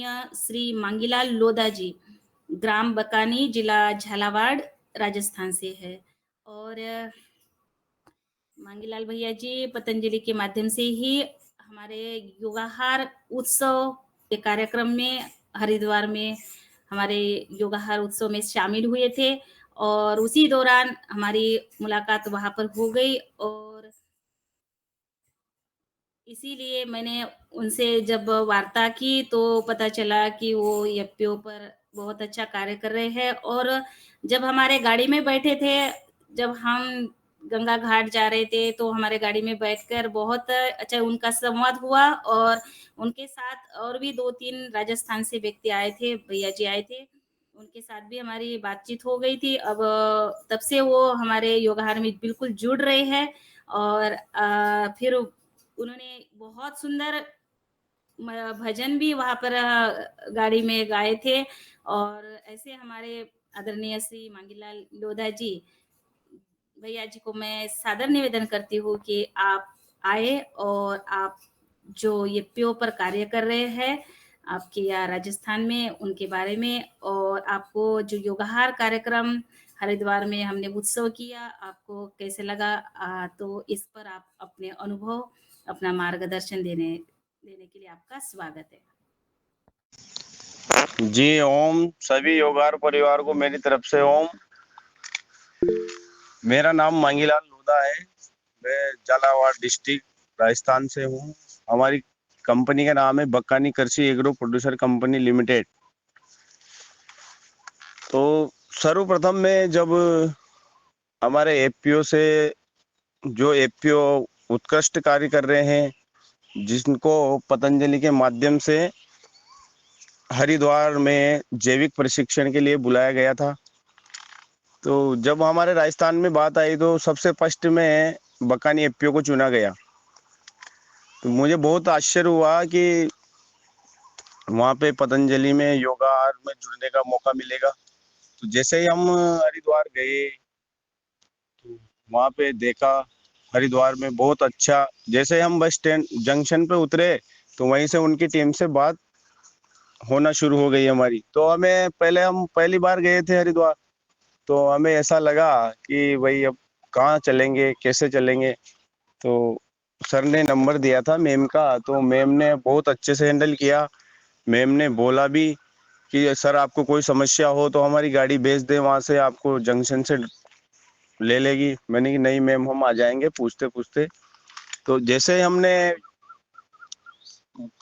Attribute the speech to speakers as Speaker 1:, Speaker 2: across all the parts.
Speaker 1: आदरणीय श्री मांगीलाल लोधा जी, ग्राम बकानी, जिला झालावाड़, राजस्थान से है। और मांगीलाल भैया जी पतंजलि के माध्यम से ही हमारे योगाहार उत्सव के कार्यक्रम में हरिद्वार में हमारे योगाहार उत्सव में शामिल हुए थे और उसी दौरान हमारी मुलाकात वहाँ पर हो गई और इसीलिए मैंने उनसे जब वार्ता की तो पता चला कि वो एफपीओ पर बहुत अच्छा कार्य कर रहे हैं। और जब हमारे गाड़ी में बैठे थे, जब हम गंगा घाट जा रहे थे तो हमारे गाड़ी में बैठकर बहुत अच्छा उनका संवाद हुआ और उनके साथ और भी 2-3 राजस्थान से व्यक्ति आए थे, भैया जी आए थे। उनके साथ भी हमारी बातचीत हो गई थी। अब तब से वो हमारे योगाहार में बिल्कुल जुड़ रहे हैं और फिर उन्होंने बहुत सुंदर भजन भी वहाँ पर गाड़ी में गाए थे। और ऐसे हमारे आदरणीय श्री मांगीलाल लोधा जी भैया जी को मैं सादर निवेदन करती हूँ कि आप आए और आप जो ये प्यो पर कार्य कर रहे हैं आपके यहाँ राजस्थान में उनके बारे में, और आपको जो योगाहार कार्यक्रम हरिद्वार में हमने उत्सव किया आपको कैसे लगा, तो इस पर आप अपने अनुभव अपना मार्गदर्शन देने देने के लिए आपका स्वागत है।
Speaker 2: जी ओम। सभी योगार परिवार को मेरी तरफ से ओम। मेरा नाम मांगीलाल लोधा है। मैं झालावाड़ डिस्ट्रिक्ट राजस्थान से हूँ। हमारी कंपनी का नाम है बकानी कृषि एग्रो प्रोड्यूसर कंपनी लिमिटेड। तो सर्वप्रथम में जब हमारे एफपीओ से जो एफपीओ उत्कृष्ट कार्य कर रहे हैं जिनको पतंजलि के माध्यम से हरिद्वार में जैविक प्रशिक्षण के लिए बुलाया गया था, तो जब हमारे राजस्थान में बात आई तो सबसे फर्स्ट में बकानी एफपीओ को चुना गया। तो मुझे बहुत आश्चर्य हुआ कि वहाँ पे पतंजलि में योगा में जुड़ने का मौका मिलेगा। तो जैसे ही हम हरिद्वार गए तो वहाँ पे देखा हरिद्वार में बहुत अच्छा। जैसे हम बस स्टैंड जंक्शन पे उतरे तो वहीं से उनकी टीम से बात होना शुरू हो गई हमारी। तो हम पहली बार गए थे हरिद्वार, तो हमें ऐसा लगा कि भाई अब कहाँ चलेंगे, कैसे चलेंगे। तो सर ने नंबर दिया था मैम का, तो मैम ने बहुत अच्छे से हैंडल किया। मैम ने बोला भी कि सर आपको कोई समस्या हो तो हमारी गाड़ी भेज दे, वहाँ से आपको जंक्शन से ले लेगी। मैंने कि नहीं मैम हम आ जाएंगे पूछते पूछते। तो जैसे हमने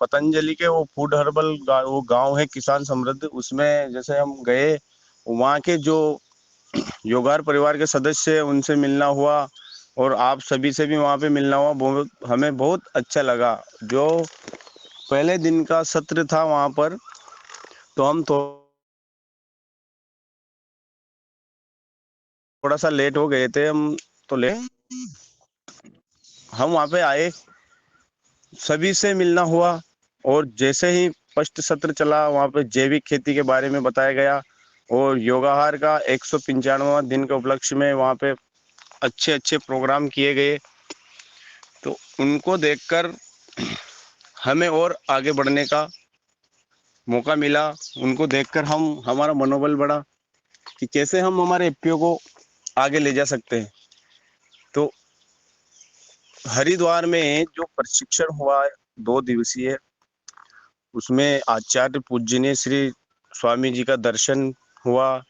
Speaker 2: पतंजलि के वो फूड हर्बल वो गांव है किसान समृद्ध, उसमें जैसे हम गए, वहाँ के जो योगार परिवार के सदस्य हैं उनसे मिलना हुआ और आप सभी से भी वहाँ पे मिलना हुआ। बहुत हमें बहुत अच्छा लगा। जो पहले दिन का सत्र था वहाँ पर, तो हम थोड़ा सा लेट हो गए थे। हम वहाँ पे आए, सभी से मिलना हुआ और जैसे ही फर्स्ट सत्र चला वहाँ पे जैविक खेती के बारे में बताया गया और योगाहार का 195वां दिन के उपलक्ष्य में वहाँ पे अच्छे अच्छे प्रोग्राम किए गए। तो उनको देखकर हमें और आगे बढ़ने का मौका मिला। उनको देखकर हमारा मनोबल बढ़ा कि कैसे हम हमारे एफपीओ को आगे ले जा सकते हैं। तो हरिद्वार में जो प्रशिक्षण हुआ 2 दिवसीय, उसमें आचार्य पूजनीय श्री स्वामी जी का दर्शन हुआ,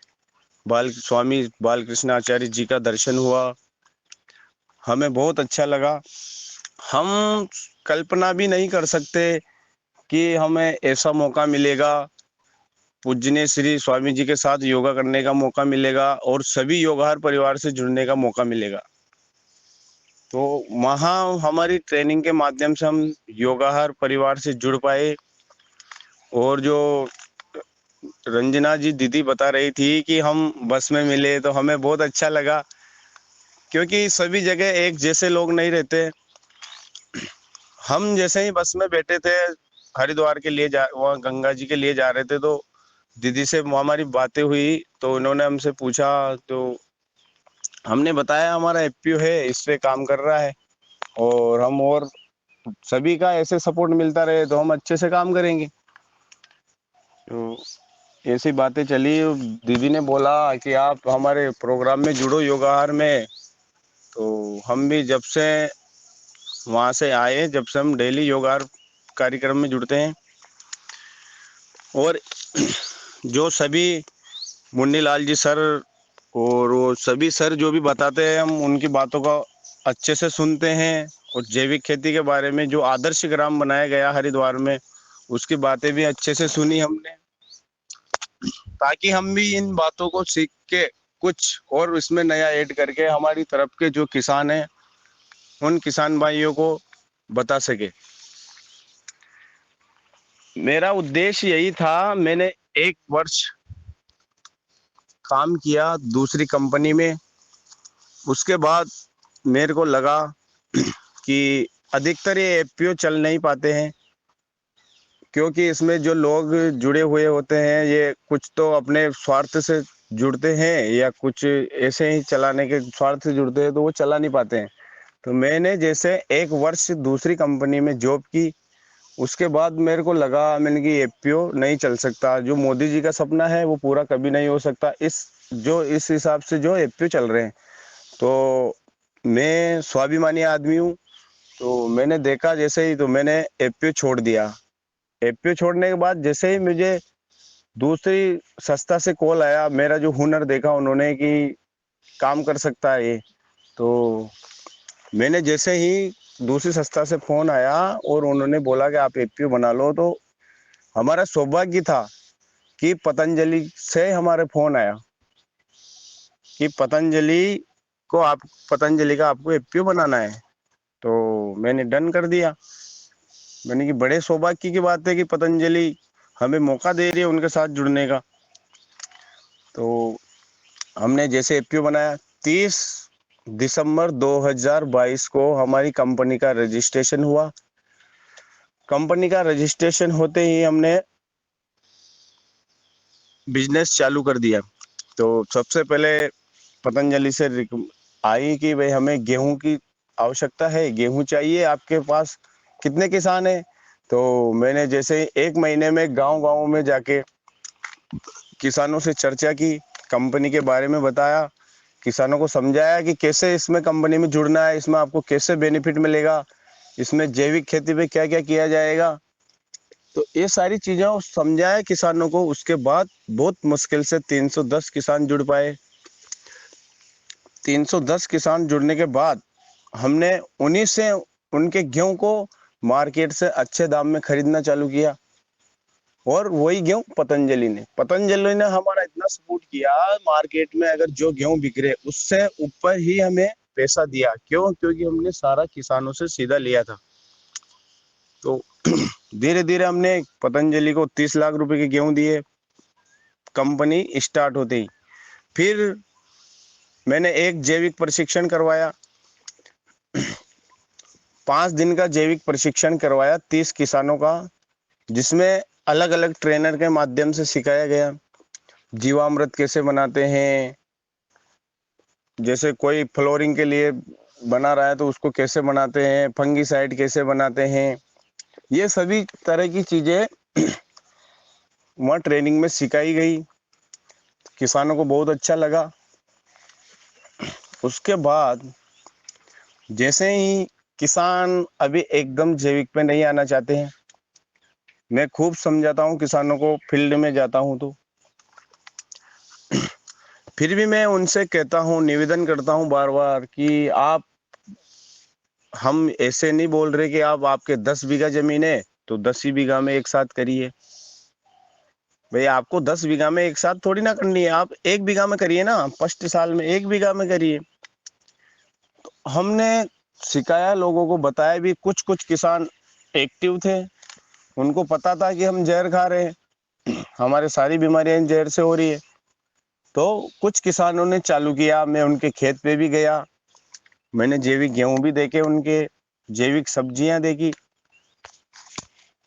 Speaker 2: स्वामी बालकृष्ण आचार्य जी का दर्शन हुआ। हमें बहुत अच्छा लगा। हम कल्पना भी नहीं कर सकते कि हमें ऐसा मौका मिलेगा, पूजनीय श्री स्वामी जी के साथ योगा करने का मौका मिलेगा और सभी योगाहार परिवार से जुड़ने का मौका मिलेगा। तो वहाँ हमारी ट्रेनिंग के माध्यम से हम योगाहार परिवार से जुड़ पाए। और जो रंजना जी दीदी बता रही थी कि हम बस में मिले, तो हमें बहुत अच्छा लगा क्योंकि सभी जगह एक जैसे लोग नहीं रहते। हम जैसे ही बस में बैठे थे हरिद्वार के लिए वहाँ गंगा जी के लिए जा रहे थे, तो दीदी से हमारी बातें हुई तो उन्होंने हमसे पूछा, तो हमने बताया हमारा एफपीओ है, इस पे काम कर रहा है और सभी का ऐसे सपोर्ट मिलता रहे तो हम अच्छे से काम करेंगे। तो ऐसी बातें चली। दीदी ने बोला कि आप हमारे प्रोग्राम में जुड़ो योगाहार में। तो हम भी जब से वहाँ से आए, जब से हम डेली योगाहार कार्यक्रम में जुड़ते हैं। और जो सभी मुन्नी लाल जी सर और वो सभी सर जो भी बताते हैं, हम उनकी बातों का अच्छे से सुनते हैं। और जैविक खेती के बारे में जो आदर्श ग्राम बनाया गया हरिद्वार में, उसकी बातें भी अच्छे से सुनी हमने, ताकि हम भी इन बातों को सीख के कुछ और इसमें नया ऐड करके हमारी तरफ के जो किसान हैं उन किसान भाइयों को बता सके। मेरा उद्देश्य यही था। मैंने 1 वर्ष काम किया दूसरी कंपनी में। उसके बाद मेरे को लगा कि अधिकतर ये एफपीओ चल नहीं पाते हैं, क्योंकि इसमें जो लोग जुड़े हुए होते हैं ये कुछ तो अपने स्वार्थ से जुड़ते हैं या कुछ ऐसे ही चलाने के स्वार्थ से जुड़ते हैं, तो वो चला नहीं पाते हैं। तो मैंने जैसे 1 वर्ष दूसरी कंपनी में जॉब की, उसके बाद मेरे को लगा, मैंने कि एफपीओ नहीं चल सकता। जो मोदी जी का सपना है वो पूरा कभी नहीं हो सकता इस हिसाब से जो एफपीओ चल रहे हैं। तो मैं स्वाभिमानी आदमी हूँ, तो मैंने देखा जैसे ही, तो मैंने एफपीओ छोड़ दिया। एफपीओ छोड़ने के बाद जैसे ही मुझे दूसरी संस्था से कॉल आया, मेरा जो हुनर देखा उन्होंने कि काम कर सकता है ये, तो मैंने जैसे ही दूसरी संस्था से फोन आया और उन्होंने बोला कि आप एफपीओ बना लो, तो हमारा सौभाग्य था कि पतंजलि से हमारे फोन आया कि पतंजलि का आपको एफपीओ बनाना है। तो मैंने डन कर दिया। मैंने कि बड़े सौभाग्य की बात है कि पतंजलि हमें मौका दे रही है उनके साथ जुड़ने का। तो हमने जैसे एफपीओ बनाया, 30 दिसंबर 2022 को हमारी कंपनी का रजिस्ट्रेशन हुआ। कंपनी का रजिस्ट्रेशन होते ही हमने बिजनेस चालू कर दिया। तो सबसे पहले पतंजलि से आई कि भाई हमें गेहूं की आवश्यकता है, गेहूं चाहिए, आपके पास कितने किसान हैं। तो मैंने जैसे 1 महीने में गांव गांव में जाके किसानों से चर्चा की, कंपनी के बारे में बताया, किसानों को समझाया कि कैसे इसमें कंपनी में जुड़ना है, इसमें आपको कैसे बेनिफिट मिलेगा, इसमें जैविक खेती पे क्या क्या किया जाएगा। तो ये सारी चीज़ें समझाया किसानों को। उसके बाद बहुत मुश्किल से 310 किसान जुड़ पाए। 310 किसान जुड़ने के बाद हमने उन्हीं से उनके गेहूं को मार्केट से अच्छे दाम में खरीदना चालू किया। और वही गेहूं पतंजलि ने हमारा इतना सपोर्ट किया, मार्केट में अगर जो गेहूं बिक रहे उससे ऊपर ही हमें पैसा दिया। क्यों? क्योंकि हमने सारा किसानों से सीधा लिया था। तो धीरे धीरे हमने पतंजलि को 30 लाख रुपए के गेहूं दिए कंपनी स्टार्ट होते ही। फिर मैंने एक जैविक प्रशिक्षण करवाया, 5 दिन का जैविक प्रशिक्षण करवाया 30 किसानों का, जिसमें अलग अलग ट्रेनर के माध्यम से सिखाया गया जीवामृत कैसे बनाते हैं। जैसे कोई फ्लोरिंग के लिए बना रहा है तो उसको कैसे बनाते हैं, फंगीसाइड कैसे बनाते हैं, ये सभी तरह की चीजें वहाँ ट्रेनिंग में सिखाई गई। किसानों को बहुत अच्छा लगा। उसके बाद जैसे ही किसान अभी एकदम जैविक पे नहीं आना चाहते हैं, मैं खूब समझाता हूँ किसानों को, फील्ड में जाता हूँ तो फिर भी मैं उनसे कहता हूँ, निवेदन करता हूँ बार बार कि हम ऐसे नहीं बोल रहे कि आपके 10 बीघा जमीन है तो 10 ही बीघा में एक साथ करिए। भाई आपको 10 बीघा में एक साथ थोड़ी ना करनी है, आप 1 बीघा में करिए ना, फर्स्ट साल में 1 बीघा में करिए। तो हमने सिखाया, लोगों को बताया भी। कुछ कुछ किसान एक्टिव थे, उनको पता था कि हम जहर खा रहे हैं, हमारे सारी बीमारियां जहर से हो रही है। तो कुछ किसानों ने चालू किया। मैं उनके खेत पे भी गया, मैंने जैविक गेहूं भी देखे उनके, जैविक सब्जियां देखी।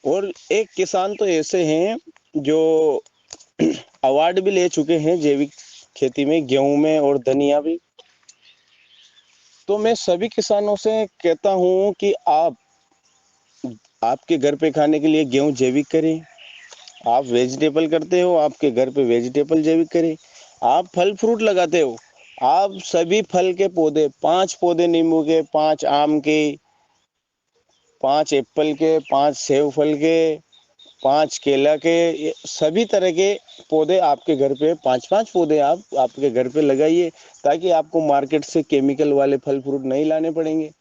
Speaker 2: और एक किसान तो ऐसे हैं जो अवार्ड भी ले चुके हैं जैविक खेती में, गेहूं में और धनिया भी। तो मैं सभी किसानों से कहता हूं कि आपके घर पे खाने के लिए गेहूं जैविक करें, आप वेजिटेबल करते हो, आपके घर पे वेजिटेबल जैविक करें। आप फल फ्रूट लगाते हो, आप सभी फल के पौधे, 5 पौधे नींबू के, 5 आम के, 5 एप्पल के, 5 सेब फल के, 5 केला के, सभी तरह के पौधे आपके घर पे 5-5 पौधे आप आपके घर पे लगाइए, ताकि आपको मार्केट से केमिकल वाले फल फ्रूट नहीं लाने पड़ेंगे।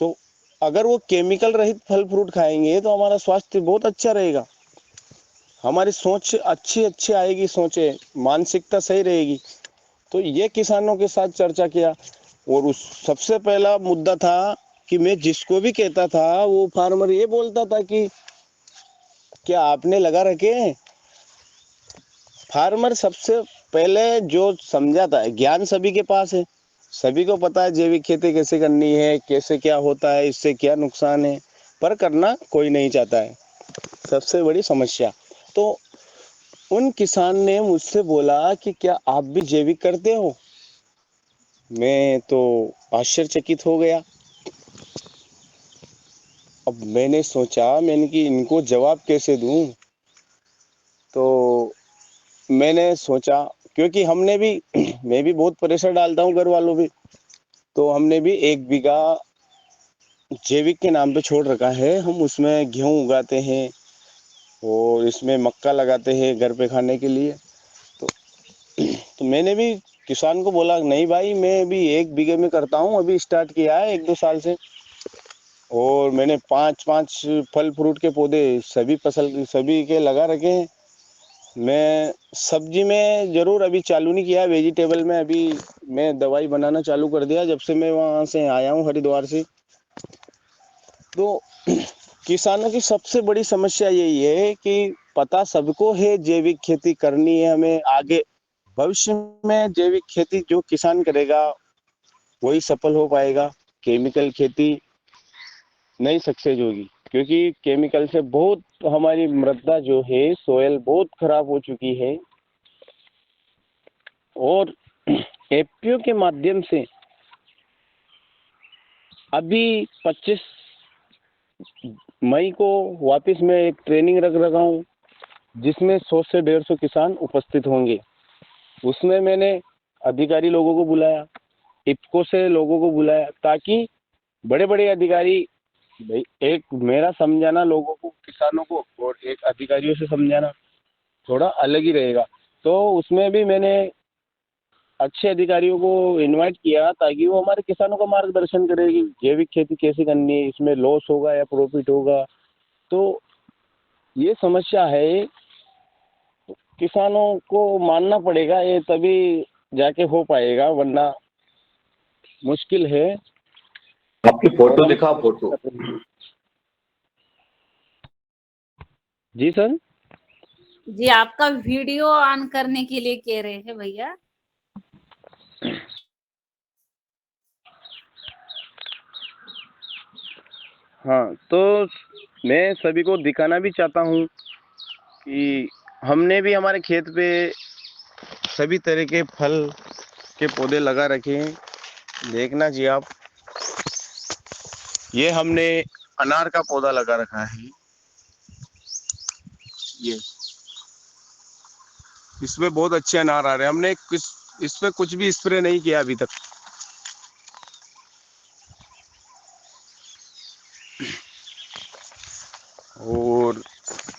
Speaker 2: तो अगर वो केमिकल रहित फल फ्रूट खाएंगे तो हमारा स्वास्थ्य बहुत अच्छा रहेगा, हमारी सोच अच्छी अच्छी आएगी, सोचे मानसिकता सही रहेगी। तो ये किसानों के साथ चर्चा किया। और उस सबसे पहला मुद्दा था कि मैं जिसको भी कहता था वो फार्मर ये बोलता था कि क्या आपने लगा रखे हैं। फार्मर सबसे पहले जो समझाता है, ज्ञान सभी के पास है, सभी को पता है जैविक खेती कैसे करनी है, कैसे क्या होता है, इससे क्या नुकसान है, पर करना कोई नहीं चाहता है, सबसे बड़ी समस्या। तो उन किसान ने मुझसे बोला कि क्या आप भी जैविक करते हो। मैं तो आश्चर्यचकित हो गया। अब मैंने सोचा, मैंने कि इनको जवाब कैसे दूं। तो मैंने सोचा, क्योंकि हमने भी मैं भी बहुत प्रेशर डालता हूँ घर वालों भी, तो हमने भी 1 बीघा जैविक के नाम पे छोड़ रखा है। हम उसमें गेहूं उगाते हैं और इसमें मक्का लगाते हैं घर पे खाने के लिए। तो मैंने भी किसान को बोला, नहीं भाई मैं भी 1 बीघे में करता हूँ, अभी स्टार्ट किया है 1-2 साल से। और मैंने 5-5 फल फ्रूट के पौधे सभी फसल सभी के लगा रखे हैं। मैं सब्जी में जरूर अभी चालू नहीं किया, वेजिटेबल में अभी मैं दवाई बनाना चालू कर दिया जब से मैं वहां से आया हूँ हरिद्वार से। तो किसानों की सबसे बड़ी समस्या यही है कि पता सबको है जैविक खेती करनी है हमें, आगे भविष्य में जैविक खेती जो किसान करेगा वही सफल हो पाएगा। केमिकल खेती नहीं सक्सेस होगी, क्योंकि केमिकल से बहुत हमारी मृदा जो है, सोयल बहुत खराब हो चुकी है। और एफपीओ के माध्यम से अभी 25 मई को वापस मैं एक ट्रेनिंग रख रखा हूँ, जिसमें 100 से 150 किसान उपस्थित होंगे। उसमें मैंने अधिकारी लोगों को बुलाया, इफ्को से लोगों को बुलाया, ताकि बड़े बड़े अधिकारी, भाई एक मेरा समझाना लोगों को, किसानों को, और एक अधिकारियों से समझाना थोड़ा अलग ही रहेगा। तो उसमें भी मैंने अच्छे अधिकारियों को इनवाइट किया, ताकि वो हमारे किसानों का मार्गदर्शन करें कि जैविक खेती कैसे करनी है, इसमें लॉस होगा या प्रॉफिट होगा। तो ये समस्या है, किसानों को मानना पड़ेगा ये, तभी जाके हो पाएगा, वरना मुश्किल है।
Speaker 3: आपकी
Speaker 2: और
Speaker 3: फोटो
Speaker 2: हम
Speaker 3: दिखाओ, फोटो।
Speaker 2: जी सर।
Speaker 1: जी, आपका वीडियो ऑन करने के लिए कह रहे हैं भैया।
Speaker 2: हाँ, तो मैं सभी को दिखाना भी चाहता हूँ कि हमने भी हमारे खेत पे सभी तरह के फल के पौधे लगा रखे हैं। देखना जी आप, ये हमने अनार का पौधा लगा रखा है। ये इसमें बहुत अच्छे अनार आ रहे हैं। हमने इस पे कुछ भी स्प्रे नहीं किया अभी तक। और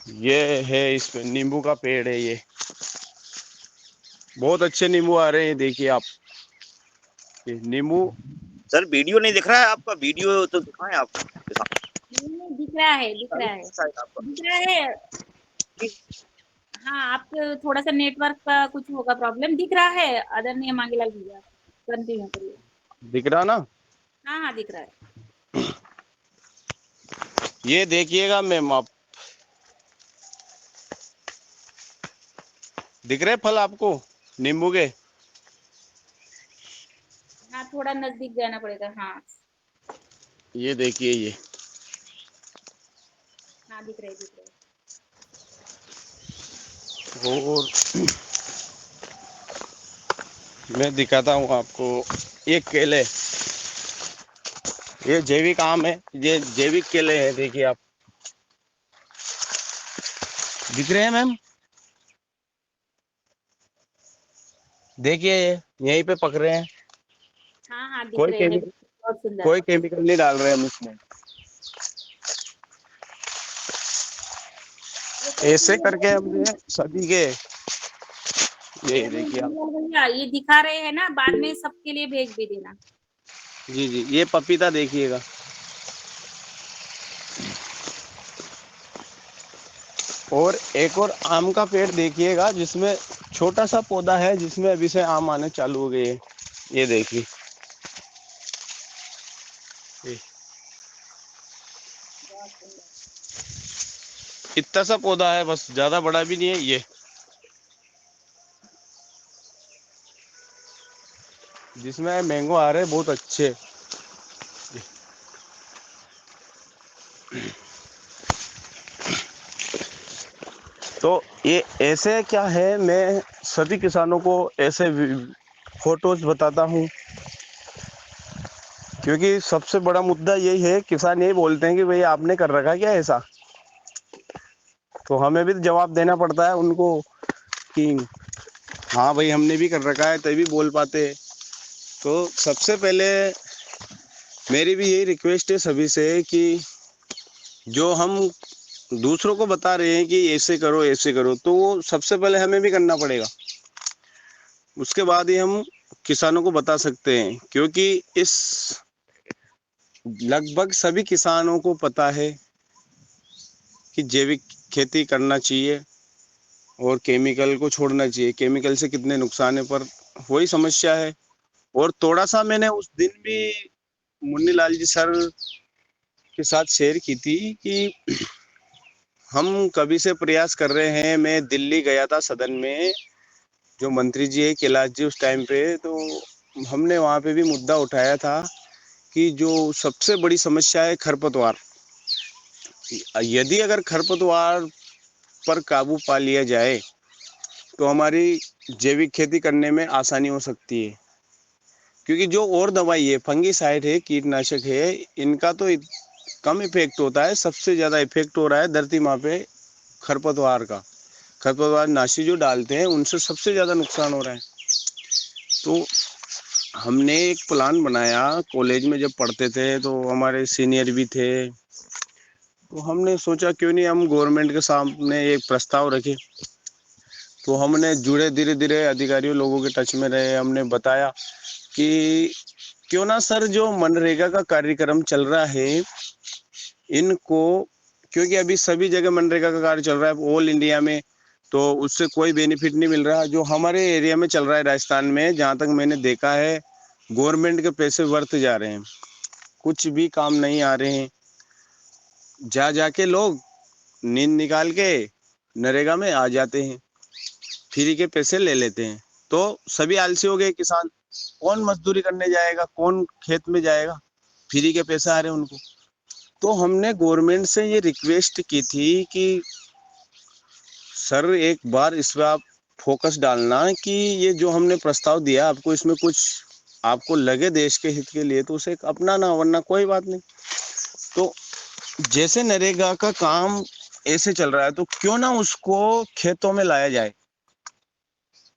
Speaker 2: ये है, इस पे नींबू का पेड़ है, ये बहुत अच्छे नींबू आ रहे हैं। देखिए आप, ये नींबू।
Speaker 3: सर वीडियो नहीं दिख रहा है आपका, वीडियो तो दिखाएं आप।
Speaker 1: नहीं, दिख रहा है, दिख रहा है, दिख रहा है। हाँ, आपके थोड़ा सा नेटवर्क का कुछ होगा प्रॉब्लम। दिख रहा है आदरणीय मांगीलाल भैया, कंटिन्यू करिए।
Speaker 2: दिख रहा ना?
Speaker 1: हाँ हाँ, दिख रहा है।
Speaker 2: ये देखिएगा मैम आप, दिख रहे फल आपको नींबू के?
Speaker 1: हाँ, थोड़ा नजदीक जाना पड़ेगा। हाँ
Speaker 2: ये देखिए, ये
Speaker 1: हाँ, दिख रहे, दिख रहे।
Speaker 2: और मैं दिखाता हूँ आपको, ये केले, ये जैविक आम है, ये जैविक केले हैं। देखिए आप, दिख रहे हैं मैम? देखिए यहीं पे पक रहे हैं।
Speaker 1: हाँ हाँ, दिख
Speaker 2: कोई
Speaker 1: रहे हैं,
Speaker 2: केमिकल
Speaker 1: बहुत सुंदर।
Speaker 2: कोई केमिकल नहीं डाल रहे हम इसमें।
Speaker 1: ये कैसे
Speaker 2: ऐसे
Speaker 1: ये
Speaker 2: करके हमने सभी के, ये देखिए आप।
Speaker 1: भैया ये दिखा रहे हैं ना, बाद में सबके लिए भेज भी देना।
Speaker 2: जी जी, ये पपीता देखिएगा। और एक और आम का पेड़ देखिएगा जिसमें छोटा सा पौधा है, जिसमें अभी से आम आने चालू हो गए हैं। ये देखिए, ये
Speaker 1: बहुत सुंदर।
Speaker 2: इतना सा पौधा है, बस, ज्यादा बड़ा भी नहीं है ये, जिसमें मैंगो आ रहे हैं बहुत अच्छे। तो ये ऐसे क्या है, मैं सभी किसानों को ऐसे फोटोज बताता हूँ, क्योंकि सबसे बड़ा मुद्दा यही है, किसान यही बोलते हैं कि भाई आपने कर रखा क्या ऐसा। तो हमें भी जवाब देना पड़ता है उनको कि हाँ भाई हमने भी कर रखा है, तभी बोल पाते हैं। तो सबसे पहले मेरी भी यही रिक्वेस्ट है सभी से कि जो हम दूसरों को बता रहे हैं कि ऐसे करो, तो वो सबसे पहले हमें भी करना पड़ेगा, उसके बाद ही हम किसानों को बता सकते हैं। क्योंकि इस लगभग सभी किसानों को पता है कि जैविक खेती करना चाहिए और केमिकल को छोड़ना चाहिए, केमिकल से कितने नुकसान है, पर वही समस्या है। और थोड़ा सा मैंने उस दिन भी मुन्नी लाल जी सर के साथ शेयर की थी कि हम कभी से प्रयास कर रहे हैं। मैं दिल्ली गया था सदन में, जो मंत्री जी है कैलाश जी उस टाइम पे, तो हमने वहाँ पे भी मुद्दा उठाया था कि जो सबसे बड़ी समस्या है खरपतवार, यदि अगर खरपतवार पर काबू पा लिया जाए तो हमारी जैविक खेती करने में आसानी हो सकती है। क्योंकि जो और दवाई है, फंगीसाइड है, कीटनाशक है, इनका तो कम इफेक्ट होता है, सबसे ज़्यादा इफेक्ट हो रहा है धरती माँ पे खरपतवार का। खरपतवार नाशी जो डालते हैं उनसे सबसे ज़्यादा नुकसान हो रहा है। तो हमने एक प्लान बनाया, कॉलेज में जब पढ़ते थे तो हमारे सीनियर भी थे, तो हमने सोचा क्यों नहीं हम गवर्नमेंट के सामने एक प्रस्ताव रखें। तो हमने जुड़े, धीरे धीरे अधिकारियों लोगों के टच में रहे, हमने बताया कि क्यों ना सर जो मनरेगा का कार्यक्रम चल रहा है इनको, क्योंकि अभी सभी जगह मनरेगा का कार्य चल रहा है ऑल इंडिया में, तो उससे कोई बेनिफिट नहीं मिल रहा। जो हमारे एरिया में चल रहा है राजस्थान में, जहाँ तक मैंने देखा है, गवर्नमेंट के पैसे व्यर्थ जा रहे हैं, कुछ भी काम नहीं आ रहे हैं। जा जाके लोग नींद निकाल के नरेगा में आ जाते हैं, फ्री के पैसे ले लेते हैं। तो सभी आलसी हो गए किसान, कौन मजदूरी करने जाएगा, कौन खेत में जाएगा, फ्री के पैसे आ रहे हैं उनको। तो हमने गवर्नमेंट से ये रिक्वेस्ट की थी कि सर एक बार इस पर आप फोकस डालना कि ये जो हमने प्रस्ताव दिया आपको, इसमें कुछ आपको लगे देश के हित के लिए तो उसे अपनाना, वरना कोई बात नहीं। तो जैसे नरेगा का काम ऐसे चल रहा है, तो क्यों ना उसको खेतों में लाया जाए।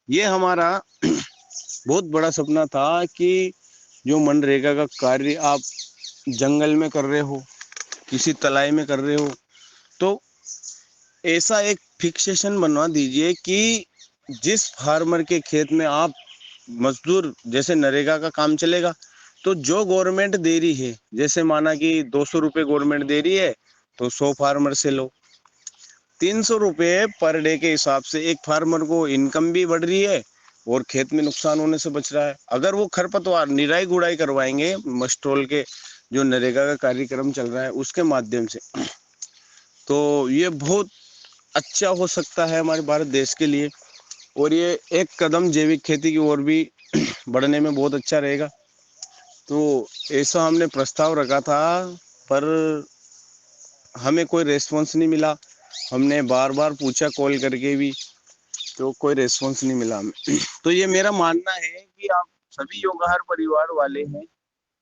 Speaker 2: ये हमारा बहुत बड़ा सपना था कि जो मनरेगा का कार्य आप जंगल में कर रहे हो, किसी तलाई में कर रहे हो, तो ऐसा एक फिक्सेशन बनवा दीजिए कि जिस फार्मर के खेत में आप मजदूर, जैसे नरेगा का काम चलेगा, तो जो गवर्नमेंट दे रही है, जैसे माना कि 200 रुपये गवर्नमेंट दे रही है, तो 100 फार्मर से लो, 300 रुपये पर डे के हिसाब से एक फार्मर को इनकम भी बढ़ रही है और खेत में नुकसान होने से बच रहा है। अगर वो खरपतवार निराई गुड़ाई करवाएंगे मस्ट्रोल के, जो नरेगा का कार्यक्रम चल रहा है उसके माध्यम से, तो ये बहुत अच्छा हो सकता है हमारे भारत देश के लिए। और ये एक कदम जैविक खेती की ओर भी बढ़ने में बहुत अच्छा रहेगा। तो ऐसा हमने प्रस्ताव रखा था, पर हमें कोई रेस्पॉन्स नहीं मिला। हमने बार बार पूछा कॉल करके भी, तो कोई रेस्पॉन्स नहीं मिला हमें। तो ये मेरा मानना है कि आप सभी योगाहार परिवार वाले हैं,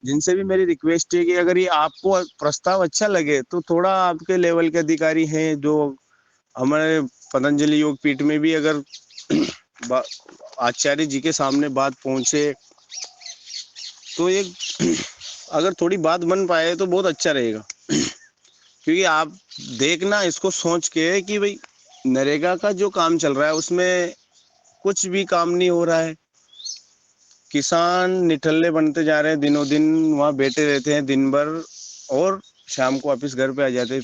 Speaker 2: जिनसे भी मेरी रिक्वेस्ट है कि अगर ये आपको प्रस्ताव अच्छा लगे तो थोड़ा आपके लेवल के अधिकारी हैं जो हमारे पतंजलि योग पीठ में भी अगर आचार्य जी के सामने बात पहुंचे तो एक अगर थोड़ी बात बन पाए तो बहुत अच्छा रहेगा। क्योंकि आप देखना इसको सोच के कि भाई नरेगा का जो काम चल रहा है उसमें कुछ भी काम नहीं हो रहा है। किसान निठल्ले बनते जा रहे हैं, दिनों दिन वहाँ बैठे रहते हैं दिन भर और शाम को वापिस घर पे आ जाते हैं।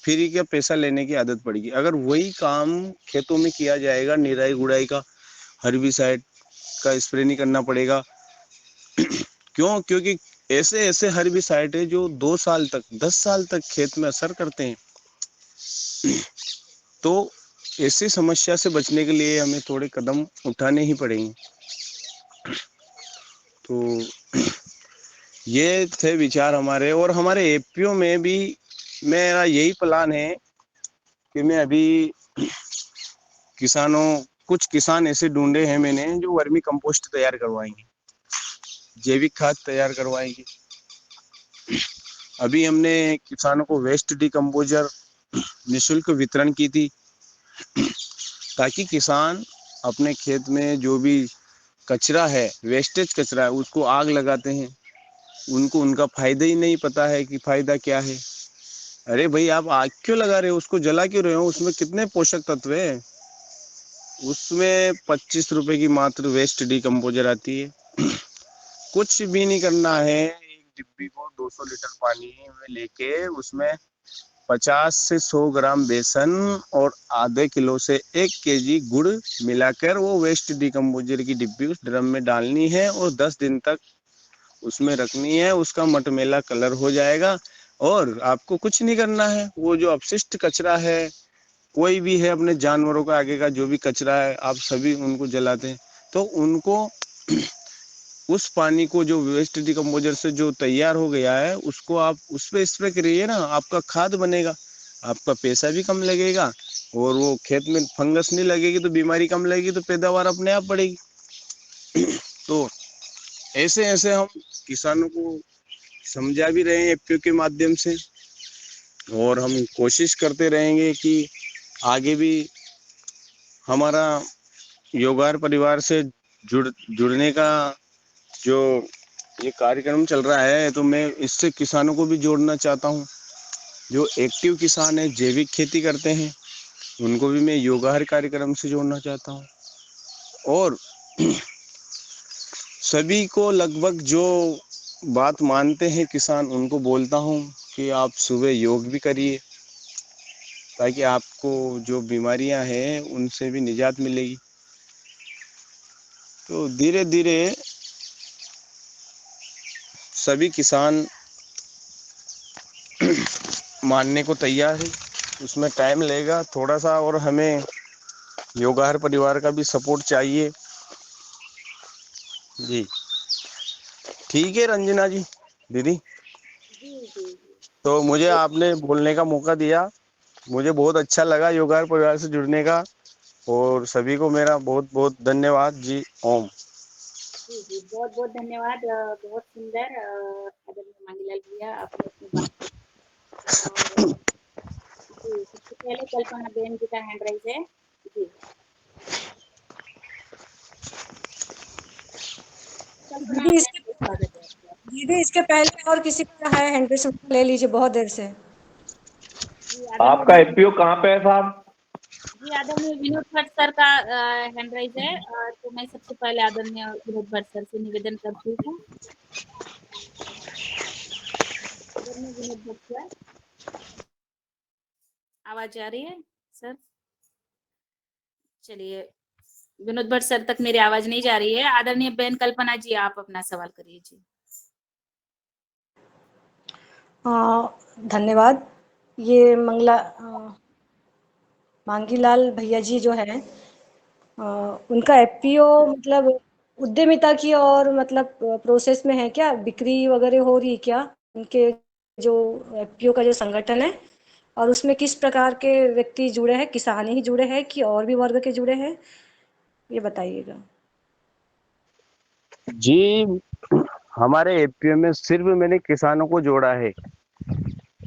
Speaker 2: फ्री का पैसा लेने की आदत पड़ेगी। अगर वही काम खेतों में किया जाएगा, निराई गुड़ाई का, हर्बिसाइड का स्प्रे नहीं करना पड़ेगा। क्यों? क्योंकि ऐसे ऐसे हर्बिसाइड है जो 2 साल तक 10 साल तक खेत में असर करते हैं। तो ऐसी समस्या से बचने के लिए हमें थोड़े कदम उठाने ही पड़ेंगे। तो ये थे विचार हमारे। और हमारे एपीओ में भी मेरा यही प्लान है कि मैं अभी कुछ किसान ऐसे ढूंढे हैं मैंने जो वर्मी कंपोस्ट तैयार करवाएंगे, जैविक खाद तैयार करवाएंगे। अभी हमने किसानों को वेस्ट डिकम्पोजर निःशुल्क वितरण की थी, ताकि किसान अपने खेत में जो भी कचरा है, वेस्टेज कचरा है, उसको आग लगाते हैं। उनको उनका फायदा ही नहीं पता है कि फायदा क्या है। अरे भाई, आप आग क्यों लगा रहे हो? उसको जला क्यों रहे हो? उसमें कितने पोषक तत्व है? उसमें 25 रुपए की मात्र वेस्ट डिकम्पोजर आती है। कुछ भी नहीं करना है। एक डिब्बी को 200 लीटर पानी में लेके उसमें 50 से 100 ग्राम बेसन और आधे किलो से 1 केजी गुड़ मिलाकर वो वेस्ट डिकम्पोजर की डिब्बी उस ड्रम में डालनी है और 10 दिन तक उसमें रखनी है। उसका मटमैला कलर हो जाएगा और आपको कुछ नहीं करना है। वो जो अपशिष्ट कचरा है, कोई भी है, अपने जानवरों का आगे का जो भी कचरा है, आप सभी उनको जलाते हैं, तो उनको उस पानी को जो वेस्ट डिकम्पोजर से जो तैयार हो गया है उसको आप उस पे स्प्रे करिए ना, आपका खाद बनेगा, आपका पैसा भी कम लगेगा और वो खेत में फंगस नहीं लगेगी तो बीमारी कम लगेगी, तो पैदावार अपने आप बढ़ेगी। तो ऐसे ऐसे हम किसानों को समझा भी रहे हैं एफपीओ के माध्यम से, और हम कोशिश करते रहेंगे कि आगे भी हमारा योगार परिवार से जुड़ने का जो ये कार्यक्रम चल रहा है, तो मैं इससे किसानों को भी जोड़ना चाहता हूँ। जो एक्टिव किसान है, जैविक खेती करते हैं, उनको भी मैं योगाहार कार्यक्रम से जोड़ना चाहता हूँ। और सभी को लगभग जो बात मानते हैं किसान, उनको बोलता हूँ कि आप सुबह योग भी करिए, ताकि आपको जो बीमारियां हैं उनसे भी निजात मिलेगी। तो धीरे धीरे सभी किसान मानने को तैयार है। उसमें टाइम लगेगा थोड़ा सा, और हमें योगाहार परिवार का भी सपोर्ट चाहिए जी। ठीक है रंजना जी, दीदी,
Speaker 1: जी जी जी।
Speaker 2: तो मुझे आपने बोलने का मौका दिया, मुझे बहुत अच्छा लगा योगाहार परिवार से जुड़ने का। और सभी को मेरा बहुत बहुत धन्यवाद जी। ओम।
Speaker 1: जी जी, बहुत बहुत धन्यवाद। बहुत सुंदर आदरणीय मांगीलाल भैया, आपने अपनी बात रखी। और जी, सबसे पहले कल्पना बेन जी का हैंड राइज है। जी, कल्पना
Speaker 4: दीदी
Speaker 1: बेन, स्वागत है आपका।
Speaker 4: दीदी इसके पहले और किसी का है हैंड रेस, ले लीजिए, बहुत देर से।
Speaker 1: जी
Speaker 5: आपका
Speaker 1: आदरणीय,
Speaker 5: एफपीओ कहाँ पे है साहब?
Speaker 1: जी आदरणीय विनोद भट्ट सर का हैंड राइज है। तो मैं सबसे पहले आदरणीय विनोद भट्ट सर से निवेदन करती हूँ। आदरणीय विनोद भट्ट सर, आवाज आ रही है सर? चलिए, विनोद भट्ट सर तक मेरी आवाज नहीं जा रही है। आदरणीय बेन कल्पना जी, आप अपना सवाल करिए जी।
Speaker 4: धन्यवाद। ये मांगीलाल भैया जी जो हैं, उनका एफपीओ मतलब उद्यमिता की और मतलब प्रोसेस में है क्या? बिक्री वगैरह हो रही है क्या उनके जो एफपीओ का जो संगठन है? और उसमें किस प्रकार के व्यक्ति जुड़े हैं? किसान ही जुड़े हैं कि और भी वर्ग के जुड़े हैं? ये बताइएगा।
Speaker 2: जी, हमारे एपीओ में सिर्फ मैंने किसानों को जोड़ा है।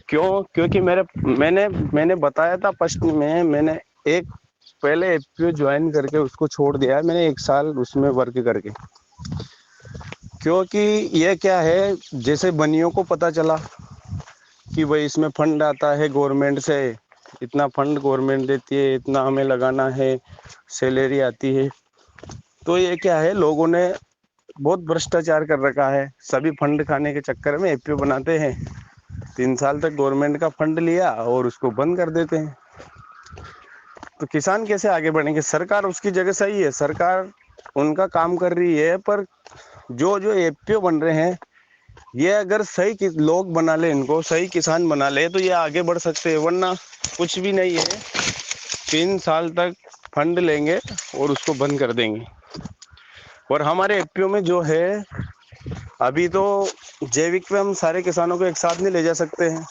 Speaker 2: क्यों? क्योंकि मैंने बताया था फर्स्ट में, मैंने एक पहले एफपीओ ज्वाइन करके उसको छोड़ दिया है मैंने, 1 साल उसमें वर्क करके। क्योंकि ये क्या है, जैसे बनियों को पता चला कि भाई इसमें फंड आता है गवर्नमेंट से, इतना फंड गवर्नमेंट देती है, इतना हमें लगाना है, सैलरी आती है, तो ये क्या है, लोगों ने बहुत भ्रष्टाचार कर रखा है। सभी फंड खाने के चक्कर में एफपीओ बनाते हैं, 3 साल तक गवर्नमेंट का फंड लिया और उसको बंद कर देते हैं। तो किसान कैसे आगे बढ़ेंगे? सरकार उसकी जगह सही है, सरकार उनका काम कर रही है, पर जो जो एफपीओ बन रहे हैं, ये अगर सही लोग बना ले, इनको सही किसान बना ले, तो ये आगे बढ़ सकते हैं, वरना कुछ भी नहीं है। 3 साल तक फंड लेंगे और उसको बंद कर देंगे। और हमारे एफपीओ में जो है, अभी तो जैविक पे हम सारे किसानों को एक साथ नहीं ले जा सकते हैं,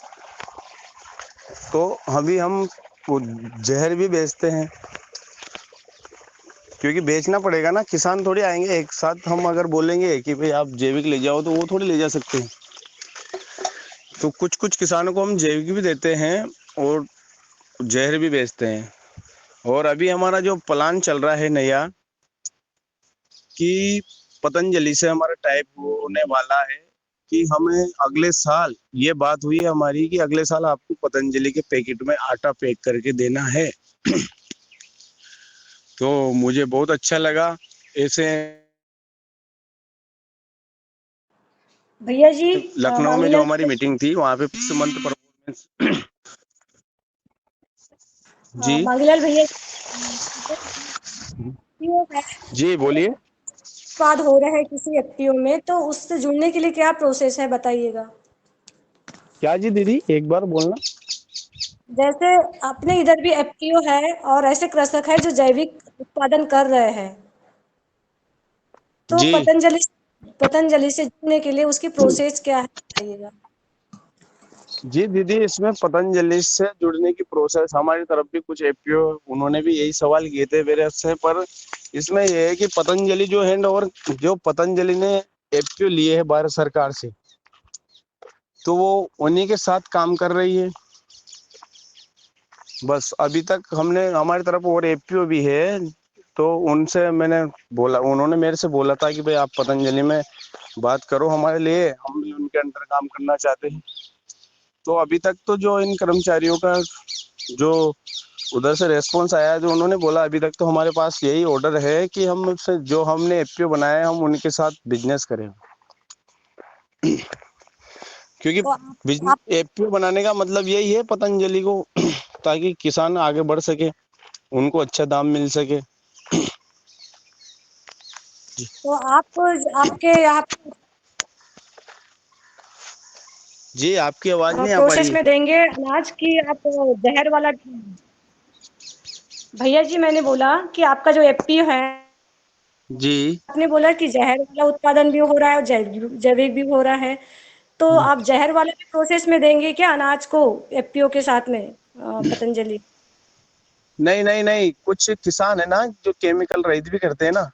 Speaker 2: तो अभी हम वो जहर भी बेचते हैं, क्योंकि बेचना पड़ेगा ना, किसान थोड़ी आएंगे एक साथ। हम अगर बोलेंगे कि भाई आप जैविक ले जाओ, तो वो थोड़ी ले जा सकते हैं। तो कुछ कुछ किसानों को हम जैविक भी देते हैं और जहर भी बेचते हैं। और अभी हमारा जो प्लान चल रहा है नया, कि पतंजलि से हमारा टाइप होने वाला है, कि हमें अगले साल, ये बात हुई है हमारी कि अगले साल आपको पतंजलि के पैकेट में आटा पैक करके देना है। तो मुझे बहुत अच्छा लगा ऐसे।
Speaker 4: भैया जी
Speaker 2: लखनऊ में जो
Speaker 4: मांगीलाल
Speaker 2: हमारी मीटिंग थी, वहां पे मंथ परफॉर्मेंस। जी
Speaker 4: मांगीलाल भैया
Speaker 2: जी बोलिए।
Speaker 4: उत्पाद हो रहा है किसी एफपीओ में, तो उससे जुड़ने के लिए क्या प्रोसेस है बताइएगा।
Speaker 2: क्या जी दीदी, एक बार बोलना।
Speaker 4: जैसे अपने इधर भी एफपीओ है और ऐसे कृषक है जो जैविक उत्पादन कर रहे हैं, तो
Speaker 2: जी
Speaker 4: पतंजलि से जुड़ने के लिए उसकी प्रोसेस क्या है बताइएगा।
Speaker 2: जी दीदी, इसमें पतंजलि से जुड़ने की प्रोसेस, हमारी तरफ भी कुछ एफपीओ उन्होंने भी यही सवाल किए थे मेरे से, पर इसमें यह है कि पतंजलि जो हैंड ओवर, जो पतंजलि ने एफपीओ लिए है भारत सरकार से, तो वो उन्हीं के साथ काम कर रही है। बस अभी तक हमने, हमारी तरफ और एफपीओ भी है, तो उनसे मैंने बोला, उन्होंने मेरे से बोला था कि भाई आप पतंजलि में बात करो हमारे लिए, हम भी उनके अंडर काम करना चाहते हैं। तो अभी तक तो जो इन कर्मचारियों का जो उधर से रेस्पॉन्स आया, जो उन्होंने बोला, अभी तक तो हमारे पास यही ऑर्डर है कि हम से जो हमने एफपीओ बनाया है, हम उनके साथ बिजनेस करें। क्योंकि
Speaker 4: तो आप
Speaker 2: एफपीओ बनाने का मतलब यही है पतंजलि को, ताकि किसान आगे बढ़ सके, उनको अच्छा दाम मिल सके।
Speaker 4: तो आप आपके यहाँ
Speaker 2: जी आपकी आवाज नहीं आ पा रही
Speaker 4: प्रोसेस
Speaker 2: है।
Speaker 4: में देंगे अनाज की आप जहर वाला। भैया जी मैंने बोला कि आपका जो एफपीओ है,
Speaker 2: जी
Speaker 4: आपने बोला कि जहर वाला उत्पादन भी हो रहा है और जैविक भी हो रहा है, तो आप जहर वाले भी प्रोसेस में देंगे क्या अनाज को एफपीओ के साथ में पतंजलि।
Speaker 2: नहीं नहीं नहीं, कुछ किसान है ना जो केमिकल रहित भी करते हैं ना,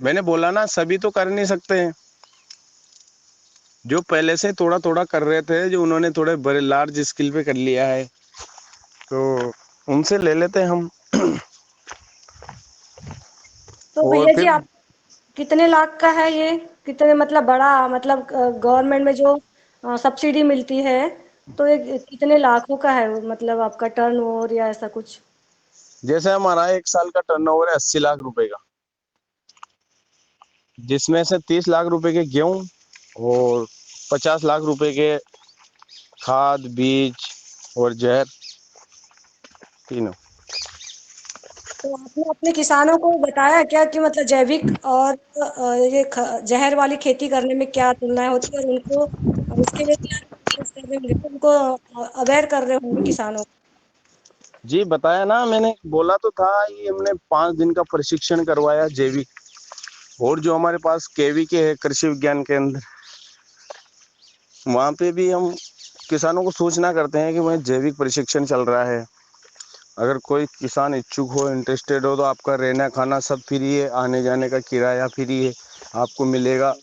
Speaker 2: मैंने बोला ना, सभी तो कर नहीं सकते हैं। जो पहले से थोड़ा थोड़ा कर रहे थे, जो उन्होंने थोड़े बड़े लार्ज स्केल पे कर लिया है, तो उनसे ले लेते हैं हम।
Speaker 4: तो
Speaker 2: और
Speaker 4: भैया जी
Speaker 2: फिर
Speaker 4: आप कितने लाख का है ये, कितने मतलब बड़ा मतलब गवर्नमेंट में जो सब्सिडी मिलती है, तो ये कितने लाखों का है मतलब आपका टर्नओवर या ऐसा कुछ।
Speaker 2: जैसे हमारा 1 साल का टर्नओवर है 80 लाख रुपए का, जिसमें से 30 लाख रुपए के गेहूं और 50 लाख रुपए के खाद बीज और जहर, तीनों।
Speaker 4: तो आपने अपने किसानों को बताया क्या कि मतलब जैविक और ये जहर वाली खेती करने में क्या तुलनाएं होती है, और उनको उसके लिए क्या प्रोसेस कर रहे होंगे, तो उनको अवेयर कर रहे होंगे किसानों को।
Speaker 2: जी बताया ना, मैंने बोला तो था, ये हमने 5 दिन का प्रशिक्षण करवाया जैविक, और जो हमारे पास केवी के है कृषि विज्ञान केंद्र, वहाँ पे भी हम किसानों को सूचना करते हैं कि वह जैविक प्रशिक्षण चल रहा है। अगर कोई किसान इच्छुक हो, इंटरेस्टेड हो, तो आपका रहना खाना सब फ्री है, आने जाने का किराया फ्री है आपको मिलेगा।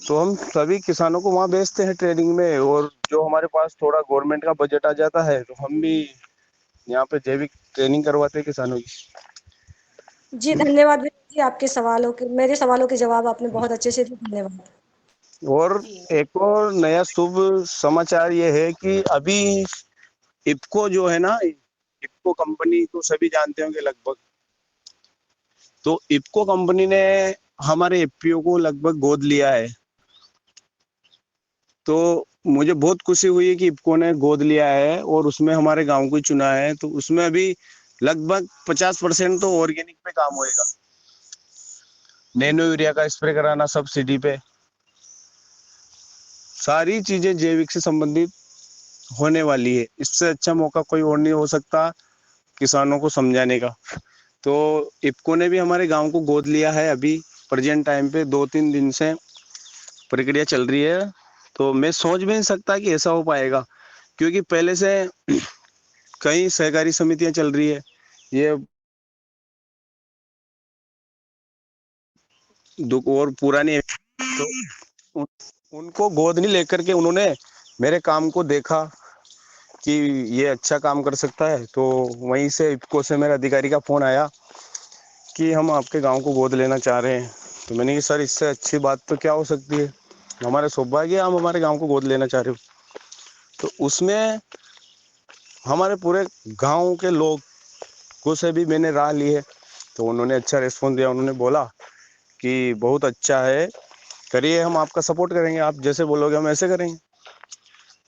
Speaker 2: तो हम सभी किसानों को वहाँ भेजते हैं ट्रेनिंग में, और जो हमारे पास थोड़ा गवर्नमेंट का बजट आ जाता है, तो हम भी यहाँ पे जैविक ट्रेनिंग करवाते हैं किसानों की।
Speaker 4: जी धन्यवाद जी, आपके सवालों के मेरे सवालों के जवाब आपने बहुत अच्छे से दिए, धन्यवाद।
Speaker 2: और एक और नया शुभ समाचार ये है कि अभी इफ्को जो है ना, इफ्को कंपनी तो सभी जानते होंगे लगभग। तो इफ्को कंपनी ने हमारे एफपीओ को लगभग गोद लिया है। तो मुझे बहुत खुशी हुई कि इफ्को ने गोद लिया है और उसमें हमारे गांव को चुना है। तो उसमें अभी लगभग 50% तो ऑर्गेनिक पे काम होएगा। नैनो यूरिया का स्प्रे कराना सब्सिडी पे, सारी चीजें जैविक से संबंधित होने वाली है। इससे अच्छा मौका कोई और नहीं हो सकता किसानों को समझाने का। तो इफ्को ने भी हमारे गांव को गोद लिया है। अभी प्रेजेंट टाइम पे 2-3 दिन से प्रक्रिया चल रही है। तो मैं सोच भी नहीं सकता कि ऐसा हो पाएगा, क्योंकि पहले से कई सहकारी समितियां चल रही है। ये और पुरानी, तो उनको गोद नहीं लेकर के उन्होंने मेरे काम को देखा कि ये अच्छा काम कर सकता है। तो वहीं से इफ्को से मेरे अधिकारी का फोन आया कि हम आपके गांव को गोद लेना चाह रहे हैं। तो मैंने कहा सर, इससे अच्छी बात तो क्या हो सकती है, हमारे सौभाग्य हम हमारे गांव को गोद लेना चाह रहे हो। तो उसमें हमारे पूरे गांव के लोग को से भी मैंने राय ली है। तो उन्होंने अच्छा रिस्पॉन्स दिया। उन्होंने बोला कि बहुत अच्छा है, करिए, हम आपका सपोर्ट करेंगे, आप जैसे बोलोगे हम ऐसे करेंगे।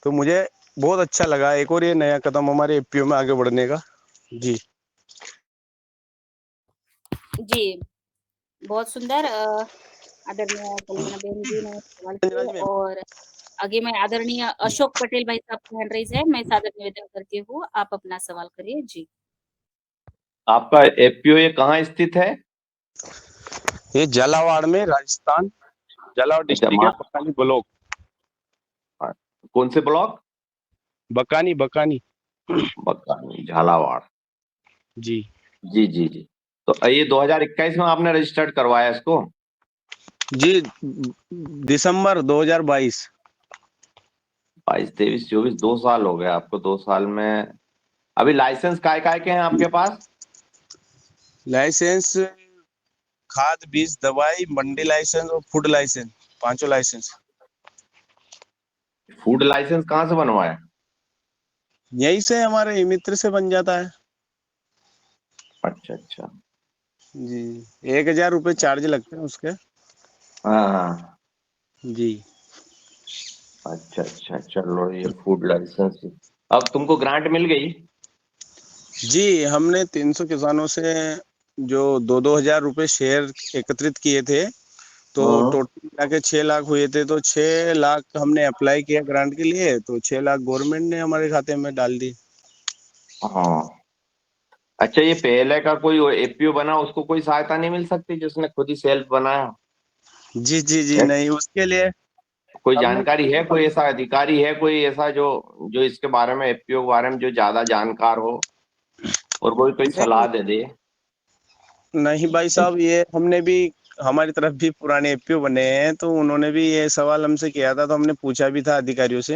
Speaker 2: तो मुझे बहुत अच्छा लगा, एक और ये नया कदम हमारे एफपीओ में आगे बढ़ने का। जी
Speaker 1: जी, बहुत सुंदर। आदरणीय कल्याण बहन जी ने सवाल किए
Speaker 2: मैम।
Speaker 1: और आगे मैं आदरणीय अशोक पटेल भाई साहब की हैंड रेज है, मैं सादर निवेदन करती हूँ, आप अपना सवाल करिए। जी
Speaker 5: आपका एफपीओ ये कहाँ स्थित है?
Speaker 2: ये झालावाड़ में, राजस्थान, झालावाड़
Speaker 5: अच्छा,
Speaker 2: डिस्ट्रिक्ट है, बकानी ब्लॉक।
Speaker 5: कौन से ब्लॉक?
Speaker 2: बकानी, बकानी।
Speaker 5: बकानी, झालावाड़।
Speaker 2: जी
Speaker 5: जी जी जी। तो ये 2021 में आपने रजिस्टर्ड करवाया इसको?
Speaker 2: जी, दिसंबर 2022।
Speaker 5: 22, 23, 24, 2 साल हो गए आपको। 2 साल में अभी लाइसेंस काय काय के हैं आपके पास?
Speaker 2: लाइसेंस, खाद बीज दवाई, मंडी लाइसेंस और food licence, 5 licence.
Speaker 5: Food licence कहाँ से बनवाया?
Speaker 2: यही से हमारे मित्र से बन जाता है।
Speaker 5: अच्छा अच्छा।
Speaker 2: जी, 1000 रुपये चार्ज लगते हैं उसके।
Speaker 5: हाँ हाँ।
Speaker 2: जी
Speaker 5: अच्छा अच्छा, चलो ये फूड लाइसेंस। अब तुमको ग्रांट मिल गई?
Speaker 2: जी, हमने 300 किसानों से जो 2-2 हजार रुपये शेयर एकत्रित किए थे, तो
Speaker 5: हाँ
Speaker 2: टोटल मिला के 6 लाख हुए थे। तो 6 लाख हमने अप्लाई किया ग्रांट के लिए, तो 6 लाख गवर्नमेंट ने हमारे खाते में डाल दी।
Speaker 5: हाँ। अच्छा, ये पहले का कोई एफपीओ बना उसको कोई सहायता नहीं मिल सकती जिसने खुद ही सेल्फ बनाया?
Speaker 2: जी जी जी,
Speaker 5: है?
Speaker 2: नहीं, उसके लिए
Speaker 5: कोई
Speaker 2: हमने,
Speaker 5: जानकारी है, कोई ऐसा अधिकारी है, कोई ऐसा जो जो इसके बारे में, एफपीओ के बारे में जो ज्यादा जानकार हो और कोई कोई सलाह
Speaker 2: नहीं
Speaker 5: दे दे?
Speaker 2: नहीं भाई साहब, ये हमने भी, हमारी तरफ भी पुराने एफपीओ बने हैं, तो उन्होंने भी ये सवाल हमसे किया था, तो हमने पूछा भी था अधिकारियों से।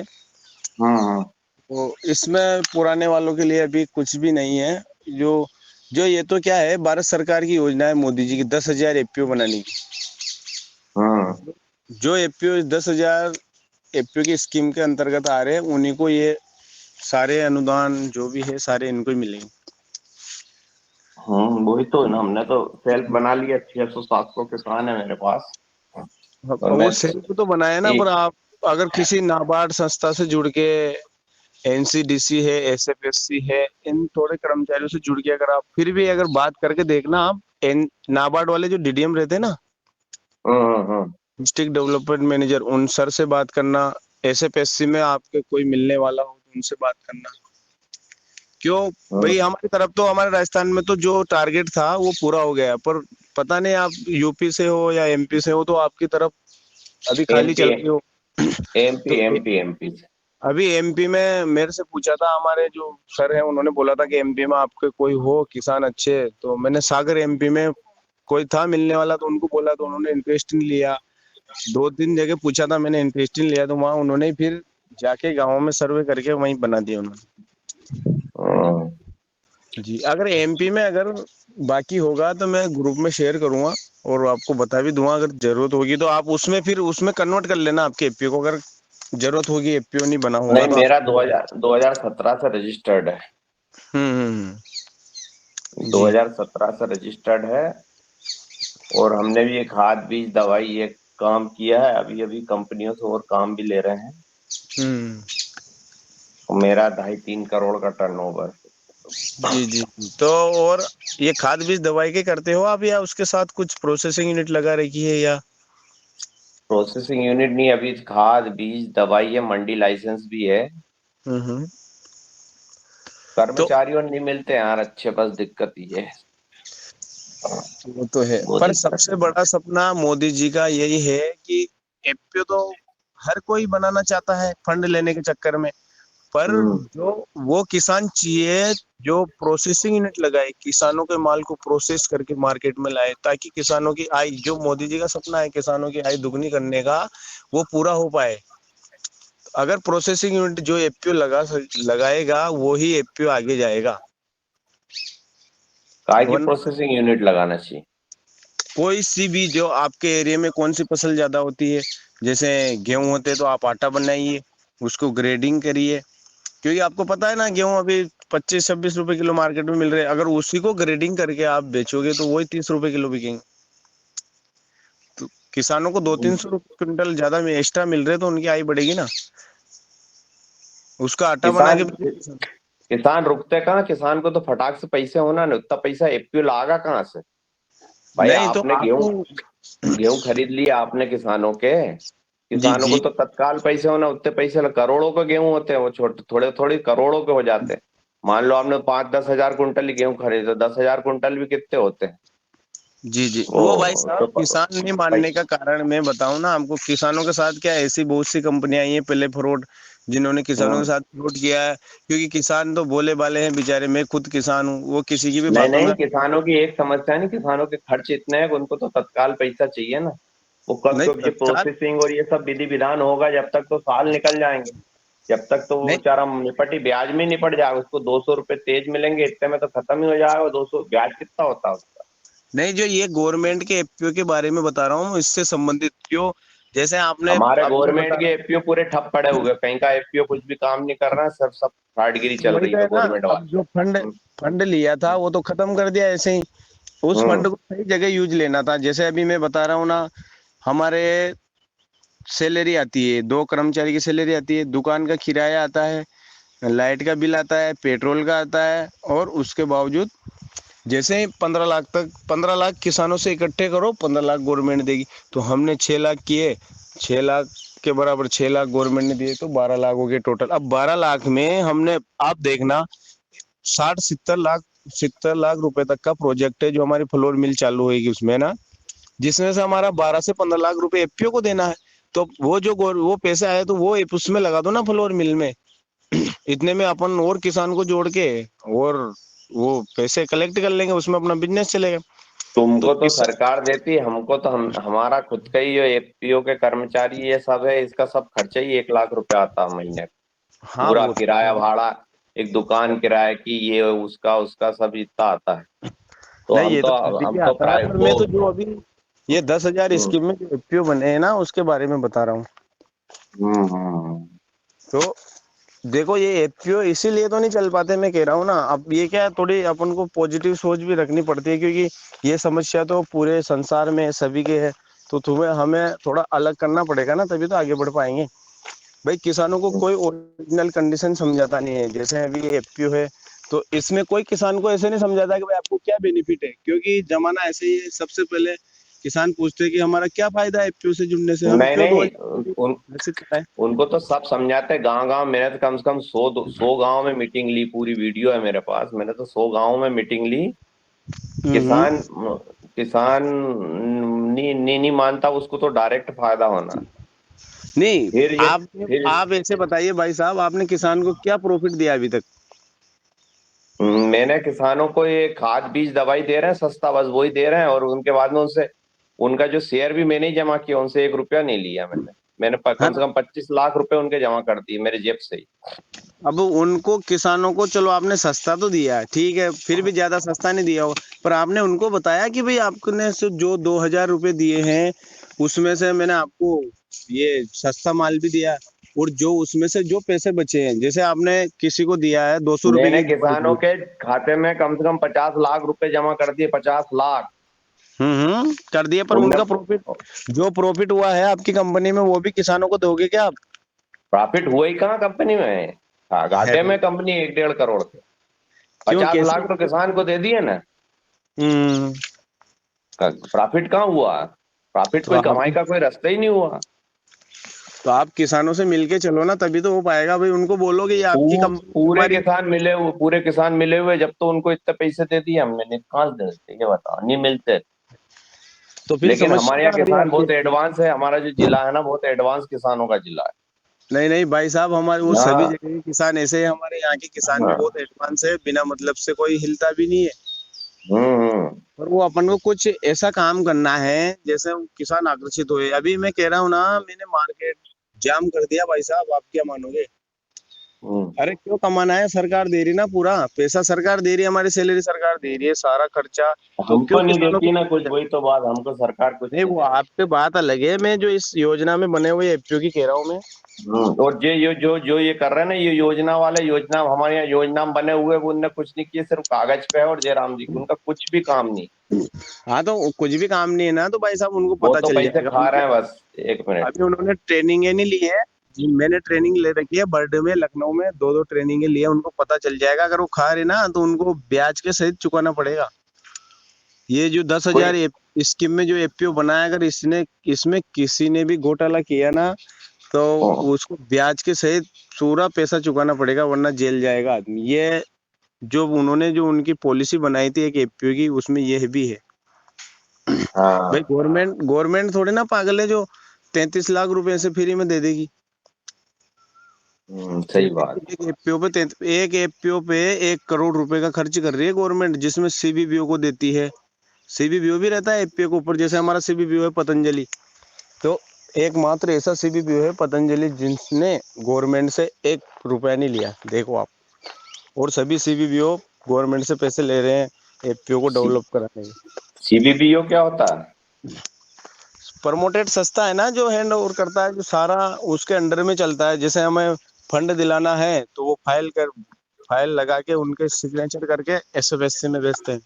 Speaker 5: हाँ।
Speaker 2: तो इसमें पुराने वालों के लिए अभी कुछ भी नहीं है। जो जो ये तो क्या है, भारत सरकार की योजना है मोदी जी की, 10,000 एफपीओ बनाने की।
Speaker 5: हाँ।
Speaker 2: जो एफपीओ 10,000 एफपीओ की स्कीम के अंतर्गत आ रहे हैं, उन्हीं को ये सारे अनुदान जो भी है सारे इनको ही मिलेंगे।
Speaker 5: वही तो है ना, हमने तो सेल्फ बना लिया। 600-700 किसान है मेरे पास। और
Speaker 2: वो
Speaker 5: मैं
Speaker 2: सेल्फ तो बनाया ना, पर
Speaker 5: एक,
Speaker 2: आप अगर किसी नाबार्ड संस्था से जुड़ के, एनसीडीसी है, एसएफएससी है, इन थोड़े कर्मचारियों से जुड़ के अगर आप फिर भी अगर बात करके देखना, आप एन नाबार्ड वाले जो डीडीएम रहते हैं ना,
Speaker 5: हाँ।
Speaker 2: डिस्ट्रिक्ट डेवलपमेंट मैनेजर, उन सर से बात करना। एसएफएससी में आपके कोई मिलने वाला हो तो उनसे बात करना। क्यों
Speaker 5: हाँ।
Speaker 2: भाई, हमारी तरफ तो, हमारे राजस्थान में तो जो टारगेट था वो पूरा हो गया, पर पता नहीं आप यूपी से हो या एमपी से हो, तो आपकी तरफ अभी खाली
Speaker 5: एमपी,
Speaker 2: चल रही हो।
Speaker 5: एमपी,
Speaker 2: तो
Speaker 5: एमपी, एमपी से।
Speaker 2: अभी एमपी में मेरे से पूछा था हमारे जो सर हैं, उन्होंने बोला था कि एमपी में आपके कोई हो किसान अच्छे। तो मैंने सागर एमपी में कोई था मिलने वाला, तो उनको बोला, तो उन्होंने इंटरेस्ट नहीं लिया। 2-3 जगह पूछा था मैंने, इंटरेस्ट नहीं लिया। तो वहाँ उन्होंने फिर जाके गाँव में सर्वे करके वहीं बना दिया उन्होंने।
Speaker 5: हाँ।
Speaker 2: जी, अगर एमपी में अगर बाकी होगा तो मैं ग्रुप में शेयर करूंगा और आपको बता भी दूंगा। अगर जरूरत होगी तो आप उसमें फिर उसमें कन्वर्ट कर लेना आपके एपीओ को, अगर जरूरत होगी, एपीओ नहीं बना होगा
Speaker 5: नहीं,
Speaker 2: तो आप।
Speaker 5: मेरा 2017 से रजिस्टर्ड है।
Speaker 2: जी
Speaker 5: 2017 से रजिस्टर्ड है। और हमने भी एक खाद बीज दवाई ये काम किया है, अभी अभी कंपनियों से और काम भी ले रहे हैं।
Speaker 2: हम्म।
Speaker 5: मेरा 2.5-3 करोड़ का टर्नओवर।
Speaker 2: जी जी जी। तो और ये खाद बीज दवाई के करते हो आप, या उसके साथ कुछ प्रोसेसिंग यूनिट लगा रखी है या?
Speaker 5: प्रोसेसिंग यूनिट नहीं, अभी खाद बीज दवाई है, मंडी लाइसेंस भी है।
Speaker 2: हम्म। तो
Speaker 5: कर्मचारी और नहीं मिलते यार अच्छे, बस दिक्कत ये है।
Speaker 2: वो तो है,
Speaker 5: वो
Speaker 2: पर
Speaker 5: दिक्कत
Speaker 2: सबसे
Speaker 5: है।
Speaker 2: बड़ा सपना मोदी जी का यही है कि एपीओ तो हर कोई बनाना चाहता है फंड लेने के चक्कर में, पर
Speaker 5: हम्म।
Speaker 2: जो वो किसान चाहिए जो प्रोसेसिंग यूनिट लगाए, किसानों के माल को प्रोसेस करके मार्केट में लाए, ताकि किसानों की आय, जो मोदी जी का सपना है किसानों की आय दुगनी करने का, वो पूरा हो पाए। अगर प्रोसेसिंग यूनिट जो एपीओ लगाएगा वो ही एपीओ आगे जाएगा।
Speaker 5: काय की
Speaker 2: वरना
Speaker 5: प्रोसेसिंग यूनिट लगाना चाहिए?
Speaker 2: कोई सी भी, जो आपके एरिया में कौन सी फसल ज्यादा होती है, जैसे गेहूं होते तो आप आटा बनाइए, उसको ग्रेडिंग करिए, क्योंकि आपको पता है ना गेहूं अभी 25-26 रुपए किलो मार्केट में मिल रहे हैं। अगर उसी को ग्रेडिंग करके आप बेचोगे तो वही 30 रुपए किलो बिकेंगे। तो किसानों को 200-300 क्विंटल ज्यादा में एक्स्ट्रा मिल रहे हैं, तो उनकी आय बढ़ेगी ना, उसका आटा बना
Speaker 5: किसान
Speaker 2: के बेचे किसान।
Speaker 5: किसान रुकते कहाँ? किसान को तो फटाक से पैसे होना नहीं, उतना पैसा एपीओ लागा कहाँ से? भाई
Speaker 2: नहीं तो
Speaker 5: आपने गेहूं
Speaker 2: आपको।
Speaker 5: गेहूं खरीद लिया आपने किसानों के।
Speaker 2: जी
Speaker 5: किसानों को
Speaker 2: जी।
Speaker 5: तो तत्काल पैसे होना, उतने पैसे करोड़ों के गेहूं होते हैं, वो छोटे थोड़े थोड़े करोड़ों के हो जाते हैं। मान लो आपने 5-10 हजार कुंटल ही गेहूं खरीदा, 10 हजार कुंटल भी कितने होते हैं?
Speaker 2: जी जी,
Speaker 5: वो
Speaker 2: वो भाई साहब
Speaker 5: तो
Speaker 2: किसान नहीं मानने का कारण मैं बताऊं ना आपको, किसानों के साथ क्या ऐसी बहुत सी कंपनियां आई हैं पहले फ्रॉड, जिन्होंने किसानों के
Speaker 5: हम्म।
Speaker 2: साथ फ्रॉड किया है। क्योंकि किसान तो भोले भाले हैं बेचारे, मैं खुद किसान हूँ, वो किसी की भी
Speaker 5: नहीं
Speaker 2: बातों
Speaker 5: नहीं,
Speaker 2: में।
Speaker 5: किसानों की एक समस्या नहीं, किसानों के खर्च इतने हैं कि उनको तो तत्काल पैसा चाहिए ना। वो कब
Speaker 2: नहीं
Speaker 5: कब ये
Speaker 2: तत्काल।
Speaker 5: प्रोसेसिंग और ये सब विधि विधान होगा, जब तक तो साल निकल जाएंगे। जब तक तो वो
Speaker 2: नहीं
Speaker 5: बेचारा निपट ही, ब्याज में निपट जाएगा, उसको 200 रुपये तेज मिलेंगे, इतने में तो खत्म ही हो जाएगा। 200 ब्याज कितना होता है उसका?
Speaker 2: नहीं, जो ये गवर्नमेंट के एफपीओ के बारे में बता रहा हूँ, इससे संबंधित जो, जैसे आपने
Speaker 5: हमारे
Speaker 2: अब मैं
Speaker 5: गवर्नमेंट
Speaker 2: बता
Speaker 5: के
Speaker 2: रहा
Speaker 5: एफपीओ पूरे ठप पड़े हुए हैं। कहीं का एफपीओ कुछ भी काम नहीं कर रहा है, सब सब फ्रॉडगिरी
Speaker 2: हूँ,
Speaker 5: चल
Speaker 2: वही
Speaker 5: रही
Speaker 2: तो
Speaker 5: है
Speaker 2: है ना।
Speaker 5: गवर्नमेंट
Speaker 2: अब जो
Speaker 5: वाले।
Speaker 2: फंड
Speaker 5: हम्म।
Speaker 2: फंड लिया था वो तो खत्म कर दिया ऐसे ही। उस
Speaker 5: हम्म।
Speaker 2: फंड को सही जगह यूज लेना था। जैसे अभी मैं बता रहा हूँ ना, हमारे सैलरी आती है, 2 कर्मचारी की सैलरी आती है, दुकान का किराया आता है, लाइट का बिल आता है, पेट्रोल का आता है, और उसके बावजूद जैसे 15 लाख तक, 15 लाख किसानों से इकट्ठे करो, 15 लाख गवर्नमेंट देगी। तो हमने 6 लाख किए, 6 लाख के बराबर 6 लाख गवर्नमेंट ने दिए, तो 12 लाख हो गए टोटल। अब 12 लाख में हमने, आप देखना, 60-70 लाख, 70 लाख रुपए तक का प्रोजेक्ट है जो हमारी फ्लोर मिल चालू होगी उसमें ना, जिसमें से हमारा 12 से 15 लाख रुपए एफपीओ को देना है। तो वो जो वो पैसे आए तो वो उसमें लगा दो ना फ्लोर मिल में। इतने में अपन और किसान को जोड़ के और वो पैसे कलेक्ट कर लेंगे, उसमें अपना बिजनेस चलेगा। तो
Speaker 5: तुमको तो
Speaker 2: किस।
Speaker 5: सरकार देती है, हमको तो हमारा खुद का ही जो एफपीओ के कर्मचारी ये सब है, इसका सब खर्चा ही 1 लाख रुपए आता है महीने का।
Speaker 2: हाँ
Speaker 5: पूरा
Speaker 2: वो
Speaker 5: किराया
Speaker 2: तो।
Speaker 5: भाड़ा, एक दुकान किराया की, ये उसका उसका सब इतना आता है। तो
Speaker 2: नहीं,
Speaker 5: हम
Speaker 2: ये
Speaker 5: तो
Speaker 2: तो सभी
Speaker 5: हम
Speaker 2: के
Speaker 5: तो
Speaker 2: आता है,
Speaker 5: प्राय
Speaker 2: पर
Speaker 5: वो।
Speaker 2: मैं तो जो अभी ये 10,000
Speaker 5: हम्म।
Speaker 2: स्कीम में जो एफपीओ बने हैं ना, उसके बारे में बता रहा हूँ।
Speaker 5: हम्म।
Speaker 2: तो देखो, ये एफपीओ इसीलिए तो नहीं चल पाते, मैं कह रहा हूँ ना। अब ये क्या है, थोड़ी अपन को पॉजिटिव सोच भी रखनी पड़ती है, क्योंकि ये समस्या तो पूरे संसार में सभी के है। तो तुम्हें हमें थोड़ा अलग करना पड़ेगा ना, तभी तो आगे बढ़ पाएंगे। भाई किसानों को कोई ओरिजिनल कंडीशन समझाता नहीं है। जैसे अभी ये एफपीओ है, तो इसमें कोई किसान को ऐसे नहीं समझाता कि भाई आपको क्या बेनिफिट है, क्योंकि जमाना ऐसे ही है। सबसे पहले किसान पूछते हैं कि हमारा क्या फायदा है एफपीओ से जुड़ने से, हमें
Speaker 5: नहीं
Speaker 2: क्यों दो
Speaker 5: नहीं,
Speaker 2: घोषित कराए।
Speaker 5: उनको तो सब समझाते गांव गांव। मैंने तो कम से कम 100 गांव में मीटिंग ली, पूरी वीडियो है मेरे पास। मैंने तो 100 गांव में मीटिंग ली।
Speaker 2: हम्म।
Speaker 5: किसान किसान नहीं मानता, उसको तो डायरेक्ट फायदा होना।
Speaker 2: नहीं,
Speaker 5: फिर ये फिर
Speaker 2: आप ऐसे बताइए भाई साहब, आपने किसान को क्या प्रॉफिट दिया अभी तक?
Speaker 5: मैंने किसानों को ये खाद बीज दवाई दे रहे हैं सस्ता, बस वही दे रहे हैं। और उनके बाद में उनसे उनका जो शेयर भी मैंने ही जमा किया, उनसे 1 रुपया नहीं लिया मैंने। मैंने
Speaker 2: है
Speaker 5: कम से
Speaker 2: ना।
Speaker 5: कम 25 लाख रुपए उनके जमा कर दिए मेरे जेब से ही।
Speaker 2: अब उनको किसानों को चलो आपने सस्ता तो दिया है, ठीक है, फिर भी ज्यादा सस्ता नहीं दिया हो, पर आपने उनको बताया कि भाई आपने जो 2,000 रुपये दिए हैं उसमें से मैंने आपको ये सस्ता माल भी दिया, और जो उसमें से जो पैसे बचे हैं, जैसे आपने किसी को दिया है 200 रुपये
Speaker 5: मैंने
Speaker 2: की दवाई
Speaker 5: किसानों
Speaker 2: दी।
Speaker 5: के खाते में कम से कम 50 लाख रुपए जमा कर दिए, 50 लाख।
Speaker 2: कर दिया, पर
Speaker 5: उनने
Speaker 2: उनका प्रॉफिट, जो प्रॉफिट हुआ है आपकी कंपनी में वो भी किसानों को दोगे क्या आप?
Speaker 5: प्रॉफिट हुआ ही कहाँ कंपनी में? हाँ, घाटे में कंपनी 1-1.5 करोड़ थे।
Speaker 2: क्यों,
Speaker 5: पचास
Speaker 2: कैसे?
Speaker 5: लाख तो किसान को दे दिए ना।
Speaker 2: हम्म।
Speaker 5: प्रॉफिट कहाँ हुआ? प्रॉफिट
Speaker 2: तो
Speaker 5: कोई
Speaker 2: आप
Speaker 5: कमाई का कोई रास्ता ही नहीं हुआ।
Speaker 2: तो आप किसानों से मिलके चलो ना, तभी तो हो पाएगा भाई। उनको बोलोगे ये आपकी कंपनी
Speaker 5: पूरे
Speaker 2: हमारी।
Speaker 5: किसान मिले हुए, पूरे किसान मिले हुए, जब तो उनको इतने पैसे दे दिए हमने, नहीं कहाँ से देते ये बताओ, नहीं मिलते।
Speaker 2: तो फिर
Speaker 5: लेकिन
Speaker 2: समस्या
Speaker 5: हमारे
Speaker 2: क्या
Speaker 5: यहाँ
Speaker 2: आ रही है
Speaker 5: किसान
Speaker 2: आपकी?
Speaker 5: बहुत एडवांस है, हमारा जो जिला है ना बहुत एडवांस किसानों का जिला
Speaker 2: नहीं नहीं भाई साहब, हमारे वो
Speaker 5: है।
Speaker 2: सभी
Speaker 5: हाँ
Speaker 2: जगह के किसान ऐसे हैं, हमारे यहाँ के किसान भी
Speaker 5: हाँ।
Speaker 2: बहुत एडवांस है, बिना मतलब से कोई हिलता भी नहीं है।
Speaker 5: हम्म।
Speaker 2: पर वो अपन को कुछ ऐसा काम करना है जैसे वो किसान आकर्षित हुए। अभी मैं कह रहा हूँ ना, मैंने मार्केट जाम कर दिया भाई साहब, आप क्या मानोगे?
Speaker 5: हम्म।
Speaker 2: अरे क्यों कमाना है, सरकार दे रही ना, पूरा पैसा सरकार दे रही है, हमारी सैलरी सरकार दे रही है, सारा खर्चा। तो क्यों
Speaker 5: हमको नहीं
Speaker 2: किसानों
Speaker 5: देती
Speaker 2: को?
Speaker 5: ना कुछ, वही तो बात, हमको सरकार कुछ
Speaker 2: नहीं,
Speaker 5: नहीं
Speaker 2: वो
Speaker 5: देती।
Speaker 2: आपके बात अलग है, मैं जो इस योजना में बने हुए एफपीओ की कह रहा हूँ मैं।
Speaker 5: और ये जो जो ये कर रहे हैं ना, ये योजना वाले, योजना हमारे यहाँ योजना में बने हुए, वो उनने कुछ नहीं किए, सिर्फ कागज पे है, और जयराम जी की उनका कुछ भी काम नहीं।
Speaker 2: हाँ, तो कुछ भी काम नहीं है ना, तो भाई साहब उनको
Speaker 5: वो
Speaker 2: पता
Speaker 5: तो
Speaker 2: चल
Speaker 5: पैसे
Speaker 2: जाएगा
Speaker 5: खा
Speaker 2: उनके।
Speaker 5: रहे हैं बस। 1 मिनट।
Speaker 2: अभी उन्होंने ट्रेनिंग नहीं ली है जी, मैंने ट्रेनिंग ले रखी है बर्थडे में, लखनऊ में 2-2 ट्रेनिंग लिए, उनको पता चल जाएगा। अगर वो खा रहे ना तो उनको ब्याज के सहित चुकाना पड़ेगा। ये जो दस
Speaker 5: कोई
Speaker 2: हजार स्कीम में जो एफपीओ बनाया, अगर इसने इसमें किसी ने भी घोटाला किया ना, तो उसको ब्याज के सहित पूरा पैसा चुकाना पड़ेगा, वरना जेल जाएगा आदमी। ये जो उन्होंने जो उनकी पॉलिसी बनाई थी एक एफपीओ की, उसमें यह भी है। भाई
Speaker 5: हाँ।
Speaker 2: गवर्नमेंट थोड़ी ना पागल है जो 33 लाख रुपए ऐसे फ्री में दे देगी।
Speaker 5: सही
Speaker 2: एक
Speaker 5: बात।
Speaker 2: एक एफपीओ पे 1 करोड़ रुपए का खर्च कर रही है गवर्नमेंट, जिसमें सीबीबीओ को देती है। सीबीबीओ भी रहता है एफपीओ के ऊपर, जैसे हमारा सीबीबीओ है पतंजलि। तो एकमात्र ऐसा सीबीबीओ है पतंजलि जिसने गवर्नमेंट से 1 रुपया नहीं लिया, देखो आप। और सभी सीबीबीओ गवर्नमेंट से पैसे ले रहे हैं एफपीओ को डेवलप कराने के।
Speaker 5: सीबीपीओ क्या होता है?
Speaker 2: प्रमोटेड संस्था है ना, जो हैंड ओवर करता है, जो सारा उसके अंडर में चलता है। जैसे हमें फंड दिलाना है तो वो फाइल लगा के उनके सिग्नेचर करके एसएफएससी में भेजते हैं।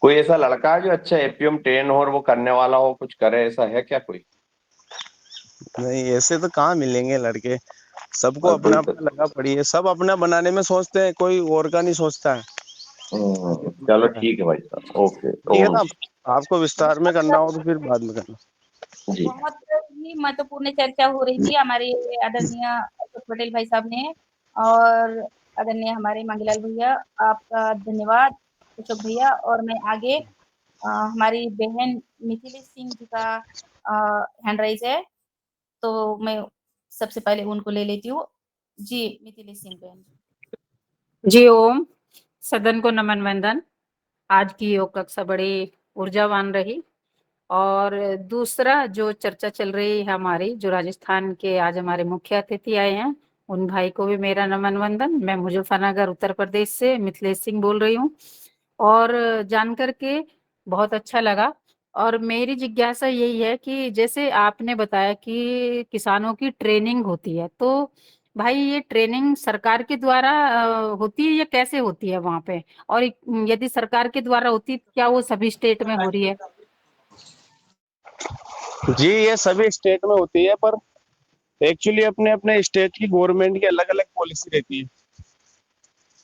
Speaker 5: कोई ऐसा लड़का है जो अच्छा एपीएम ट्रेन हो और वो करने वाला हो, कुछ करे, ऐसा है क्या कोई?
Speaker 2: नहीं, ऐसे तो कहाँ मिलेंगे लड़के, सबको
Speaker 5: बस वही
Speaker 2: अपना
Speaker 5: तो।
Speaker 2: अपना लगा पड़ी है, सब अपना बनाने में सोचते हैं, कोई और का नहीं सोचता है।
Speaker 5: चलो ठीक है भाई साहब, ओके,
Speaker 2: ठीक है
Speaker 5: ओम।
Speaker 2: ना, आपको विस्तार में करना हो तो फिर बाद में करना।
Speaker 5: जी।
Speaker 1: बहुत ही महत्वपूर्ण चर्चा हो रही थी हमारे आदरणीय अशोक पटेल भाई साहब ने, और आदरणीय हमारे मांगीलाल भैया, आपका धन्यवाद अशोक भैया। और मैं आगे हमारी बहन मिथिलेश सिंह जी का हैंड राइज है, तो मैं सबसे पहले उनको ले लेती हूँ। जी मिथिलेश सिंह बहन।
Speaker 6: जी ओम। सदन को नमन वंदन। आज की योग कक्षा बड़ी ऊर्जावान रही। और दूसरा जो चर्चा चल रही है हमारी, जो राजस्थान के आज हमारे मुख्य अतिथि आए हैं, उन भाई को भी मेरा नमन वंदन। मैं मुजफ्फरनगर उत्तर प्रदेश से मिथिलेश सिंह बोल रही हूँ, और जान करके बहुत अच्छा लगा। और मेरी जिज्ञासा यही है कि जैसे आपने बताया कि किसानों की ट्रेनिंग होती है, तो भाई ये ट्रेनिंग सरकार के द्वारा होती है या कैसे होती है वहाँ पे? और यदि सरकार के द्वारा होती है, क्या वो सभी स्टेट में हो रही है?
Speaker 2: जी, ये सभी स्टेट में होती है, पर एक्चुअली अपने अपने स्टेट की गवर्नमेंट की अलग अलग पॉलिसी रहती है।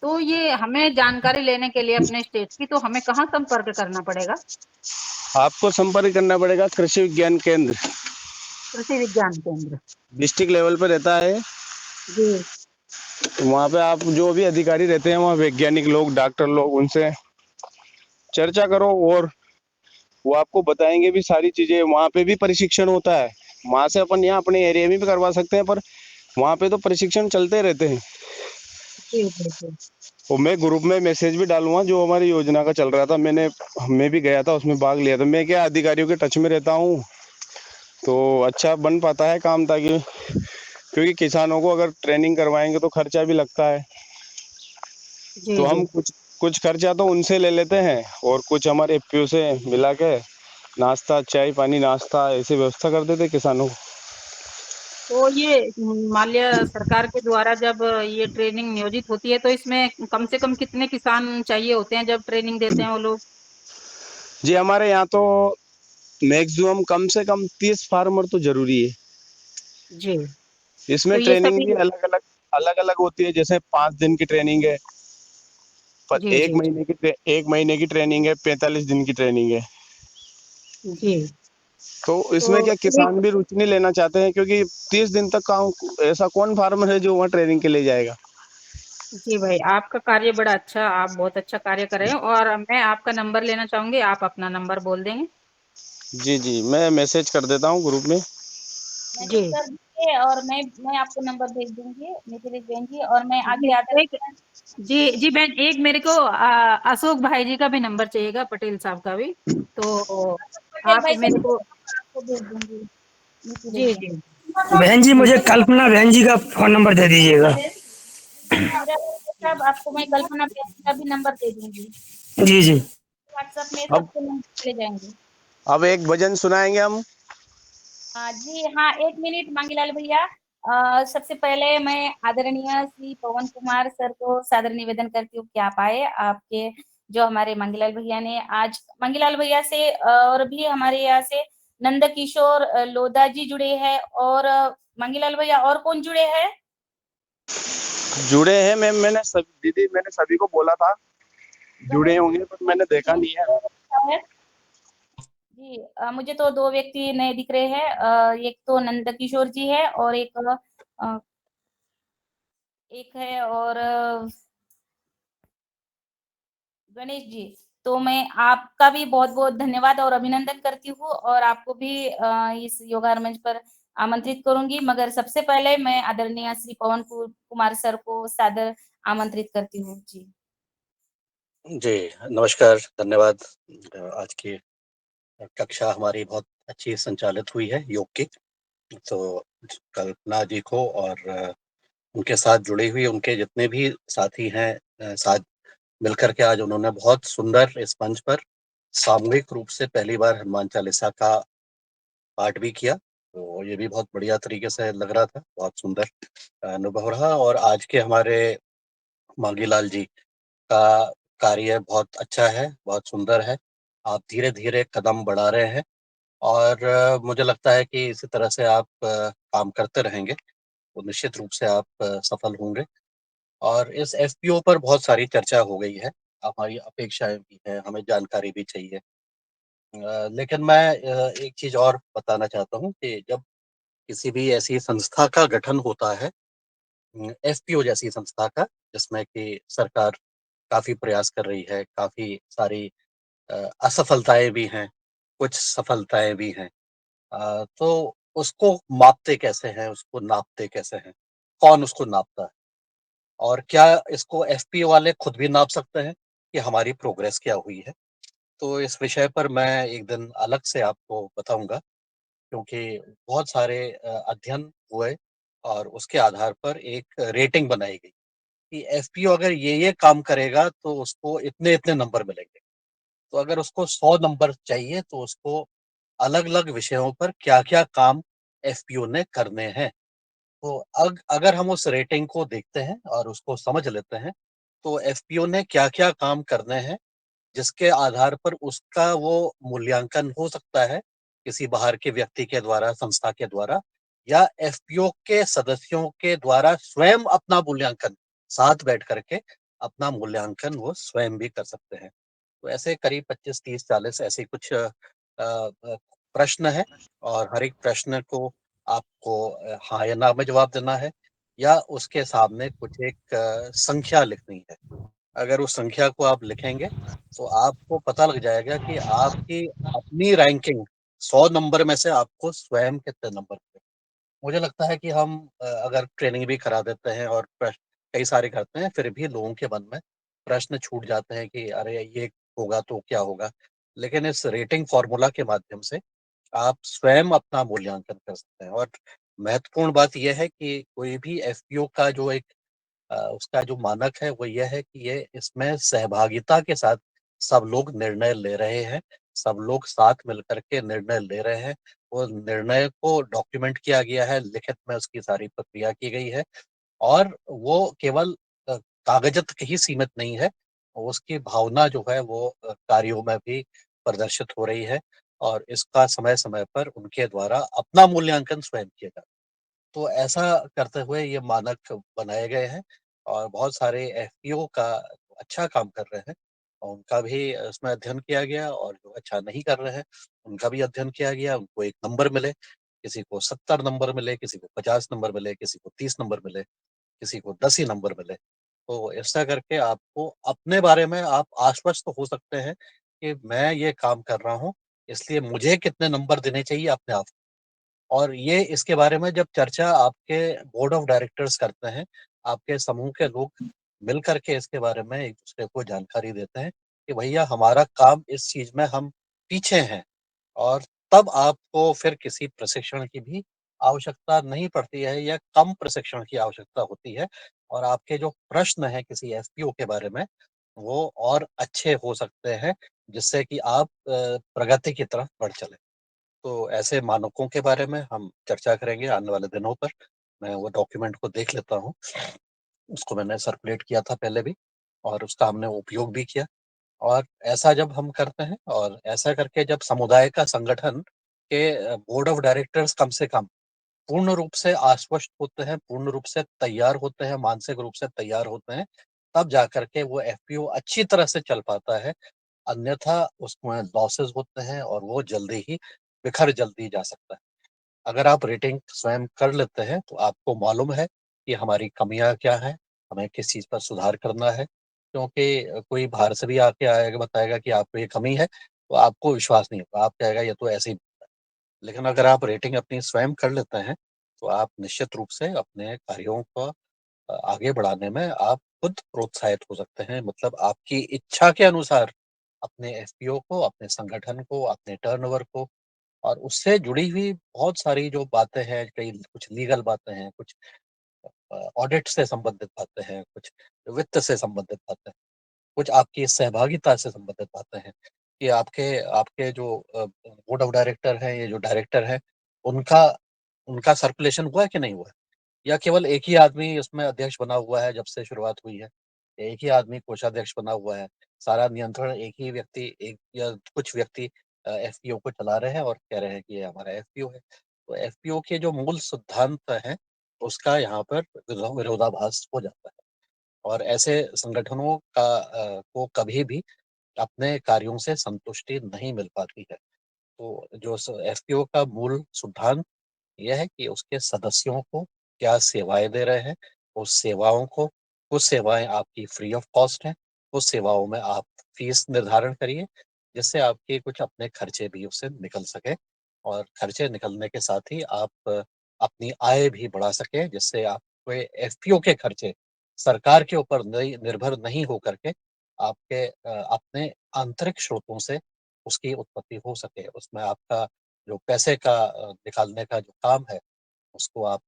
Speaker 6: तो ये हमें जानकारी लेने के लिए अपने स्टेट की, तो हमें कहाँ संपर्क करना पड़ेगा?
Speaker 2: आपको संपर्क करना पड़ेगा कृषि विज्ञान केंद्र,
Speaker 6: कृषि विज्ञान केंद्र।
Speaker 2: डिस्ट्रिक्ट लेवल पे रहता है।
Speaker 6: जी।
Speaker 2: वहाँ पे आप जो भी अधिकारी रहते हैं, वहाँ वैज्ञानिक लोग, डॉक्टर लोग, उनसे चर्चा करो, और वो आपको बताएंगे भी सारी चीजें। वहाँ पे भी प्रशिक्षण होता है, वहाँ से अपन यहाँ अपने एरिया में भी करवा सकते हैं, पर वहाँ पे तो प्रशिक्षण चलते रहते हैं।
Speaker 6: जी जी।
Speaker 2: और मैं ग्रुप में मैसेज भी डालूंगा, जो हमारी योजना का चल रहा था, मैं भी गया था उसमें भाग लिया था। मैं क्या अधिकारियों के टच में रहता हूँ, तो अच्छा बन पाता है काम, ताकि क्योंकि किसानों को अगर ट्रेनिंग करवाएंगे तो खर्चा भी लगता है।
Speaker 6: जी
Speaker 2: तो
Speaker 6: जी।
Speaker 2: हम कुछ कुछ खर्चा तो उनसे ले लेते हैं और कुछ हमारे एफपीओ से मिला के नाश्ता, चाय पानी, नाश्ता ऐसी व्यवस्था कर देते किसानों को।
Speaker 6: तो ये मान लिया सरकार के द्वारा जब ये ट्रेनिंग नियोजित होती है तो इसमें कम से कम कितने किसान चाहिए होते हैं जब ट्रेनिंग देते हैं वो लोग?
Speaker 2: जी हमारे यहाँ तो मैक्सिमम कम से कम 30 फार्मर तो जरूरी है।
Speaker 6: जी।
Speaker 2: इसमें
Speaker 6: तो ये
Speaker 2: ट्रेनिंग
Speaker 6: सभी।
Speaker 2: भी अलग अलग होती है, जैसे 5 दिन की ट्रेनिंग है, पर
Speaker 6: जी जी जी।
Speaker 2: एक महीने की ट्रेनिंग है, 45 दिन की ट्रेनिंग है।
Speaker 6: जी।
Speaker 2: तो इसमें
Speaker 6: तो
Speaker 2: क्या किसान भी रुचि नहीं लेना चाहते हैं, क्योंकि 30 दिन तक का ऐसा कौन फार्मर है जो वहाँ ट्रेनिंग के लिए जाएगा।
Speaker 6: जी भाई, आपका कार्य बड़ा अच्छा, आप बहुत अच्छा कार्य कर रहे हैं और मैं आपका नंबर लेना चाहूंगी, आप अपना नंबर बोल देंगे?
Speaker 2: जी जी, मैं मैसेज कर देता हूँ ग्रुप में।
Speaker 6: जी
Speaker 1: मैसेज कर दीजिए और मैं आपको नंबर भेज दूंगी मिथिलेश बहन जी, और मैं
Speaker 6: जी।
Speaker 1: आगे आदर।
Speaker 6: एक जी जी बहन, एक मेरे को अशोक भाई जी का भी नंबर चाहिएगा, पटेल साहब का भी। तो
Speaker 1: पटेल
Speaker 6: आप
Speaker 1: भाई का
Speaker 6: मेरे
Speaker 1: नंबर
Speaker 6: को।
Speaker 1: आपको भेज दूंगी मिथिलेश
Speaker 6: जी
Speaker 1: बहन।
Speaker 6: जी
Speaker 7: बहन जी, मुझे कल्पना बहन जी का फोन नंबर दे दीजिएगा।
Speaker 1: मेरा साहब आपको मैं कल्पना बहन का भी नंबर दे दूंगी।
Speaker 7: जी जी।
Speaker 1: व्हाट्सएप में
Speaker 2: अब
Speaker 1: सबके नंबर चले जाएंगे।
Speaker 2: अब एक भजन सुनाएंगे हम।
Speaker 1: जी हाँ, 1 मिनट मांगीलाल भैया। सबसे पहले मैं आदरणीय श्री पवन कुमार सर को सादर निवेदन करती हूँ कि आप आए। आपके जो हमारे मांगीलाल भैया ने आज मांगीलाल भैया से और भी हमारे यहाँ से नंद किशोर लोधा जी जुड़े हैं, और मांगीलाल भैया और कौन जुड़े हैं?
Speaker 2: जुड़े हैं मैम, मैंने सभी को बोला था जुड़े
Speaker 1: गणेश
Speaker 2: होंगे, पर मैंने देखा नहीं है।
Speaker 1: जी। जी मुझे तो 2 व्यक्ति नए दिख रहे हैं। एक तो नंद किशोर जी है और अ, एक है और गणेश जी। तो मैं आपका भी बहुत बहुत धन्यवाद और अभिनंदन करती हूँ, और आपको भी इस योगा मंच पर आमंत्रित करूंगी, मगर सबसे पहले मैं आदरणीय श्री पवन कुमार सर को सादर आमंत्रित करती हूँ। जी
Speaker 8: जी, नमस्कार, धन्यवाद। आज की कक्षा हमारी बहुत अच्छी संचालित हुई है योग की। तो कल्पना जी को और उनके साथ जुड़ी हुई उनके जितने भी साथी हैं, साथ मिलकर के आज उन्होंने बहुत सुंदर इस मंच पर सामूहिक रूप से पहली बार हनुमान चालीसा का पाठ भी किया। तो ये भी बहुत बढ़िया तरीके से लग रहा था, बहुत सुंदर अनुभव रहा। और आज के हमारे मांगी लाल जी का कार्य बहुत अच्छा है, बहुत सुंदर है। आप धीरे-धीरे कदम बढ़ा रहे हैं और मुझे लगता है कि इसी तरह से आप काम करते रहेंगे, तो निश्चित रूप से आप सफल होंगे। और इस एफपीओ पर बहुत सारी चर्चा हो गई है, हमारी अपेक्षाएँ भी हैं, हमें जानकारी भी चाहिए। लेकिन मैं एक चीज़ और बताना चाहता हूँ कि जब किसी भी ऐसी संस्था का गठन होता है, एफपीओ जैसी संस्था का, जिसमें कि सरकार काफ़ी प्रयास कर रही है, काफ़ी सारी अ, असफलताएँ भी हैं, कुछ सफलताएँ भी हैं। तो उसको मापते कैसे हैं, उसको नापते कैसे हैं? कौन उसको नापता है? और क्या इसको एफपीओ वाले खुद भी नाप सकते हैं कि हमारी प्रोग्रेस क्या हुई है? तो इस विषय पर मैं एक दिन अलग से आपको बताऊँगा, क्योंकि बहुत सारे अध्ययन हुए और उसके आधार पर एक रेटिंग बनाई गई कि एफपीओ अगर ये काम करेगा तो उसको इतने-इतने नंबर मिलेंगे। तो अगर उसको 100 नंबर चाहिए तो उसको अलग-अलग विषयों पर क्या-क्या काम एफपीओ ने करने हैं। तो अगर हम उस रेटिंग को देखते हैं और उसको समझ लेते हैं, तो एफपीओ ने क्या-क्या काम करने हैं, जिसके आधार पर उसका वो मूल्यांकन हो सकता है, किसी बाहर के व्यक्ति के द्वारा, संस्था के द्वारा, या एफपीओ के सदस्यों के द्वारा स्वयं अपना मूल्यांकन, साथ बैठ कर के अपना मूल्यांकन वो स्वयं भी कर सकते हैं। तो ऐसे करीब 25, 30, 40 ऐसे कुछ प्रश्न हैं और हर एक प्रश्न को आपको हाँ या ना में जवाब देना है, या उसके सामने कुछ एक संख्या लिखनी है। अगर उस संख्या को आप लिखेंगे, तो आपको पता लग जाएगा कि आपकी अपनी रैंकिंग 100 नंबर में से आपको स्वयं कितने नंबर मिले। मुझे लगता है कि हम अगर ट्रेनिंग भी करा देते हैं और कई सारे करते हैं, फिर भी लोगों के मन में प्रश्न छूट जाते हैं कि अरे! ये होगा तो क्या होगा? लेकिन इस रेटिंग फ़ॉर्मूला के माध्यम से आप स्वयं अपना मूल्यांकन कर सकते हैं। और महत्वपूर्ण बात यह है कि कोई भी एफपीओ का जो एक उसका जो मानक है वो यह है कि ये इसमें सहभागिता के साथ सब लोग निर्णय ले रहे हैं, सब लोग साथ मिलकर के निर्णय ले रहे हैं। वो निर्णय को डॉक्यूमेंट किया गया है, लिखित में उसकी सारी प्रक्रिया की गई है और वो केवल कागज़ तक ही सीमित नहीं है, उसकी भावना जो है वो कार्यों में भी प्रदर्शित हो रही है और इसका समय-समय पर उनके द्वारा अपना मूल्यांकन स्वयं किया जाता है। तो ऐसा करते हुए ये मानक बनाए गए हैं और बहुत सारे एफपीओ का अच्छा काम कर रहे हैं और उनका भी इसमें अध्ययन किया गया और जो अच्छा नहीं कर रहे हैं, उनका भी अध्ययन किया गया। उनको एक नंबर मिले, किसी को 70 नंबर मिले, किसी को 50 नंबर मिले, किसी को 30 नंबर मिले, किसी को 10 ही नंबर मिले। तो ऐसा करके आपको अपने बारे में आप आश्वस्त हो सकते हैं कि मैं ये काम कर रहा हूँ, इसलिए मुझे कितने नंबर देने चाहिए अपने आप। और ये इसके बारे में जब चर्चा आपके बोर्ड ऑफ डायरेक्टर्स करते हैं, आपके समूह के लोग मिल कर के इसके बारे में एक-दूसरे को जानकारी देते हैं कि भैया हमारा काम इस चीज़ में हम पीछे हैं और तब आपको फिर किसी प्रशिक्षण की भी आवश्यकता नहीं पड़ती है या कम प्रशिक्षण की आवश्यकता होती है और आपके जो प्रश्न हैं किसी एफपीओ के बारे में, वो और अच्छे हो सकते हैं, जिससे कि आप प्रगति की तरफ बढ़ चलें। तो ऐसे मानकों के बारे में हम चर्चा करेंगे आने वाले दिनों पर। मैं वो डॉक्यूमेंट को देख लेता हूँ, उसको मैंने सर्कुलेट किया था पहले भी और उसका हमने उपयोग भी किया और ऐसा जब हम करते हैं और ऐसा करके जब समुदाय का संगठन के बोर्ड ऑफ डायरेक्टर्स कम से कम पूर्ण रूप से आश्वस्त होते हैं, पूर्ण रूप से तैयार होते हैं, मानसिक रूप से तैयार होते हैं, तब जाकर के वो एफपीओ अच्छी तरह से चल पाता है। अन्यथा उसमें लॉसेस होते हैं और वो जल्दी ही बिखर जल्दी जा सकता है। अगर आप रेटिंग स्वयं कर लेते हैं, तो आपको मालूम है कि हमारी कमियाँ क्या हैं, हमें किस चीज़ पर सुधार करना है। क्योंकि कोई बाहर से भी आके आएगा बताएगा कि आपको ये कमी है, तो आपको विश्वास नहीं होगा। आप कहेगा ये तो ऐसे ही। लेकिन अगर आप रेटिंग अपनी स्वयं कर लेते हैं, तो आप निश्चित रूप से अपने कार्यों को आगे बढ़ाने में आप खुद प्रोत्साहित हो सकते हैं। मतलब आपकी इच्छा के अनुसार अपने एफपीओ को, अपने संगठन को, अपने टर्नओवर को और उससे जुड़ी हुई बहुत सारी जो बातें हैं, कई कुछ लीगल बातें हैं, कुछ ऑडिट से संबंधित बातें हैं, कुछ वित्त से संबंधित बातें हैं, कुछ आपकी सहभागिता से संबंधित बातें हैं कि आपके आपके जो बोर्ड ऑफ डायरेक्टर हैं, ये जो डायरेक्टर हैं, उनका उनका सर्कुलेशन हुआ है कि नहीं हुआ है? या केवल एक ही आदमी उसमें अध्यक्ष बना हुआ है जब से शुरुआत हुई है? एक ही आदमी कोषाध्यक्ष बना हुआ है, सारा नियंत्रण एक ही व्यक्ति एक या कुछ व्यक्ति एफपीओ को चला रहे हैं और कह रहे हैं कि ये हमारा एफपीओ है। तो एफपीओ के जो मूल सिद्धांत हैं, उसका यहाँ पर विरोधाभास हो जाता है और ऐसे संगठनों का को कभी भी अपने कार्यों से संतुष्टि नहीं मिल पाती है। तो जो एफपीओ का मूल सिद्धांत ये है कि उसके सदस्यों को क्या सेवाएँ दे रहे हैं, उस सेवाओं को कुछ सेवाएँ आपकी फ्री ऑफ कॉस्ट हैं, कुछ सेवाओं में आप फीस निर्धारण करिए, जिससे आपके कुछ अपने खर्चे भी उससे निकल सकें और खर्चे निकलने के साथ ही आप अपनी आय भी बढ़ा सकें, जिससे आपके एफपीओ के खर्चे सरकार के ऊपर निर्भर नहीं होकर के आपके अपने आंतरिक स्रोतों से उसकी उत्पत्ति हो सके। उसमें आपका जो पैसे का निकालने का जो काम है, उसको आप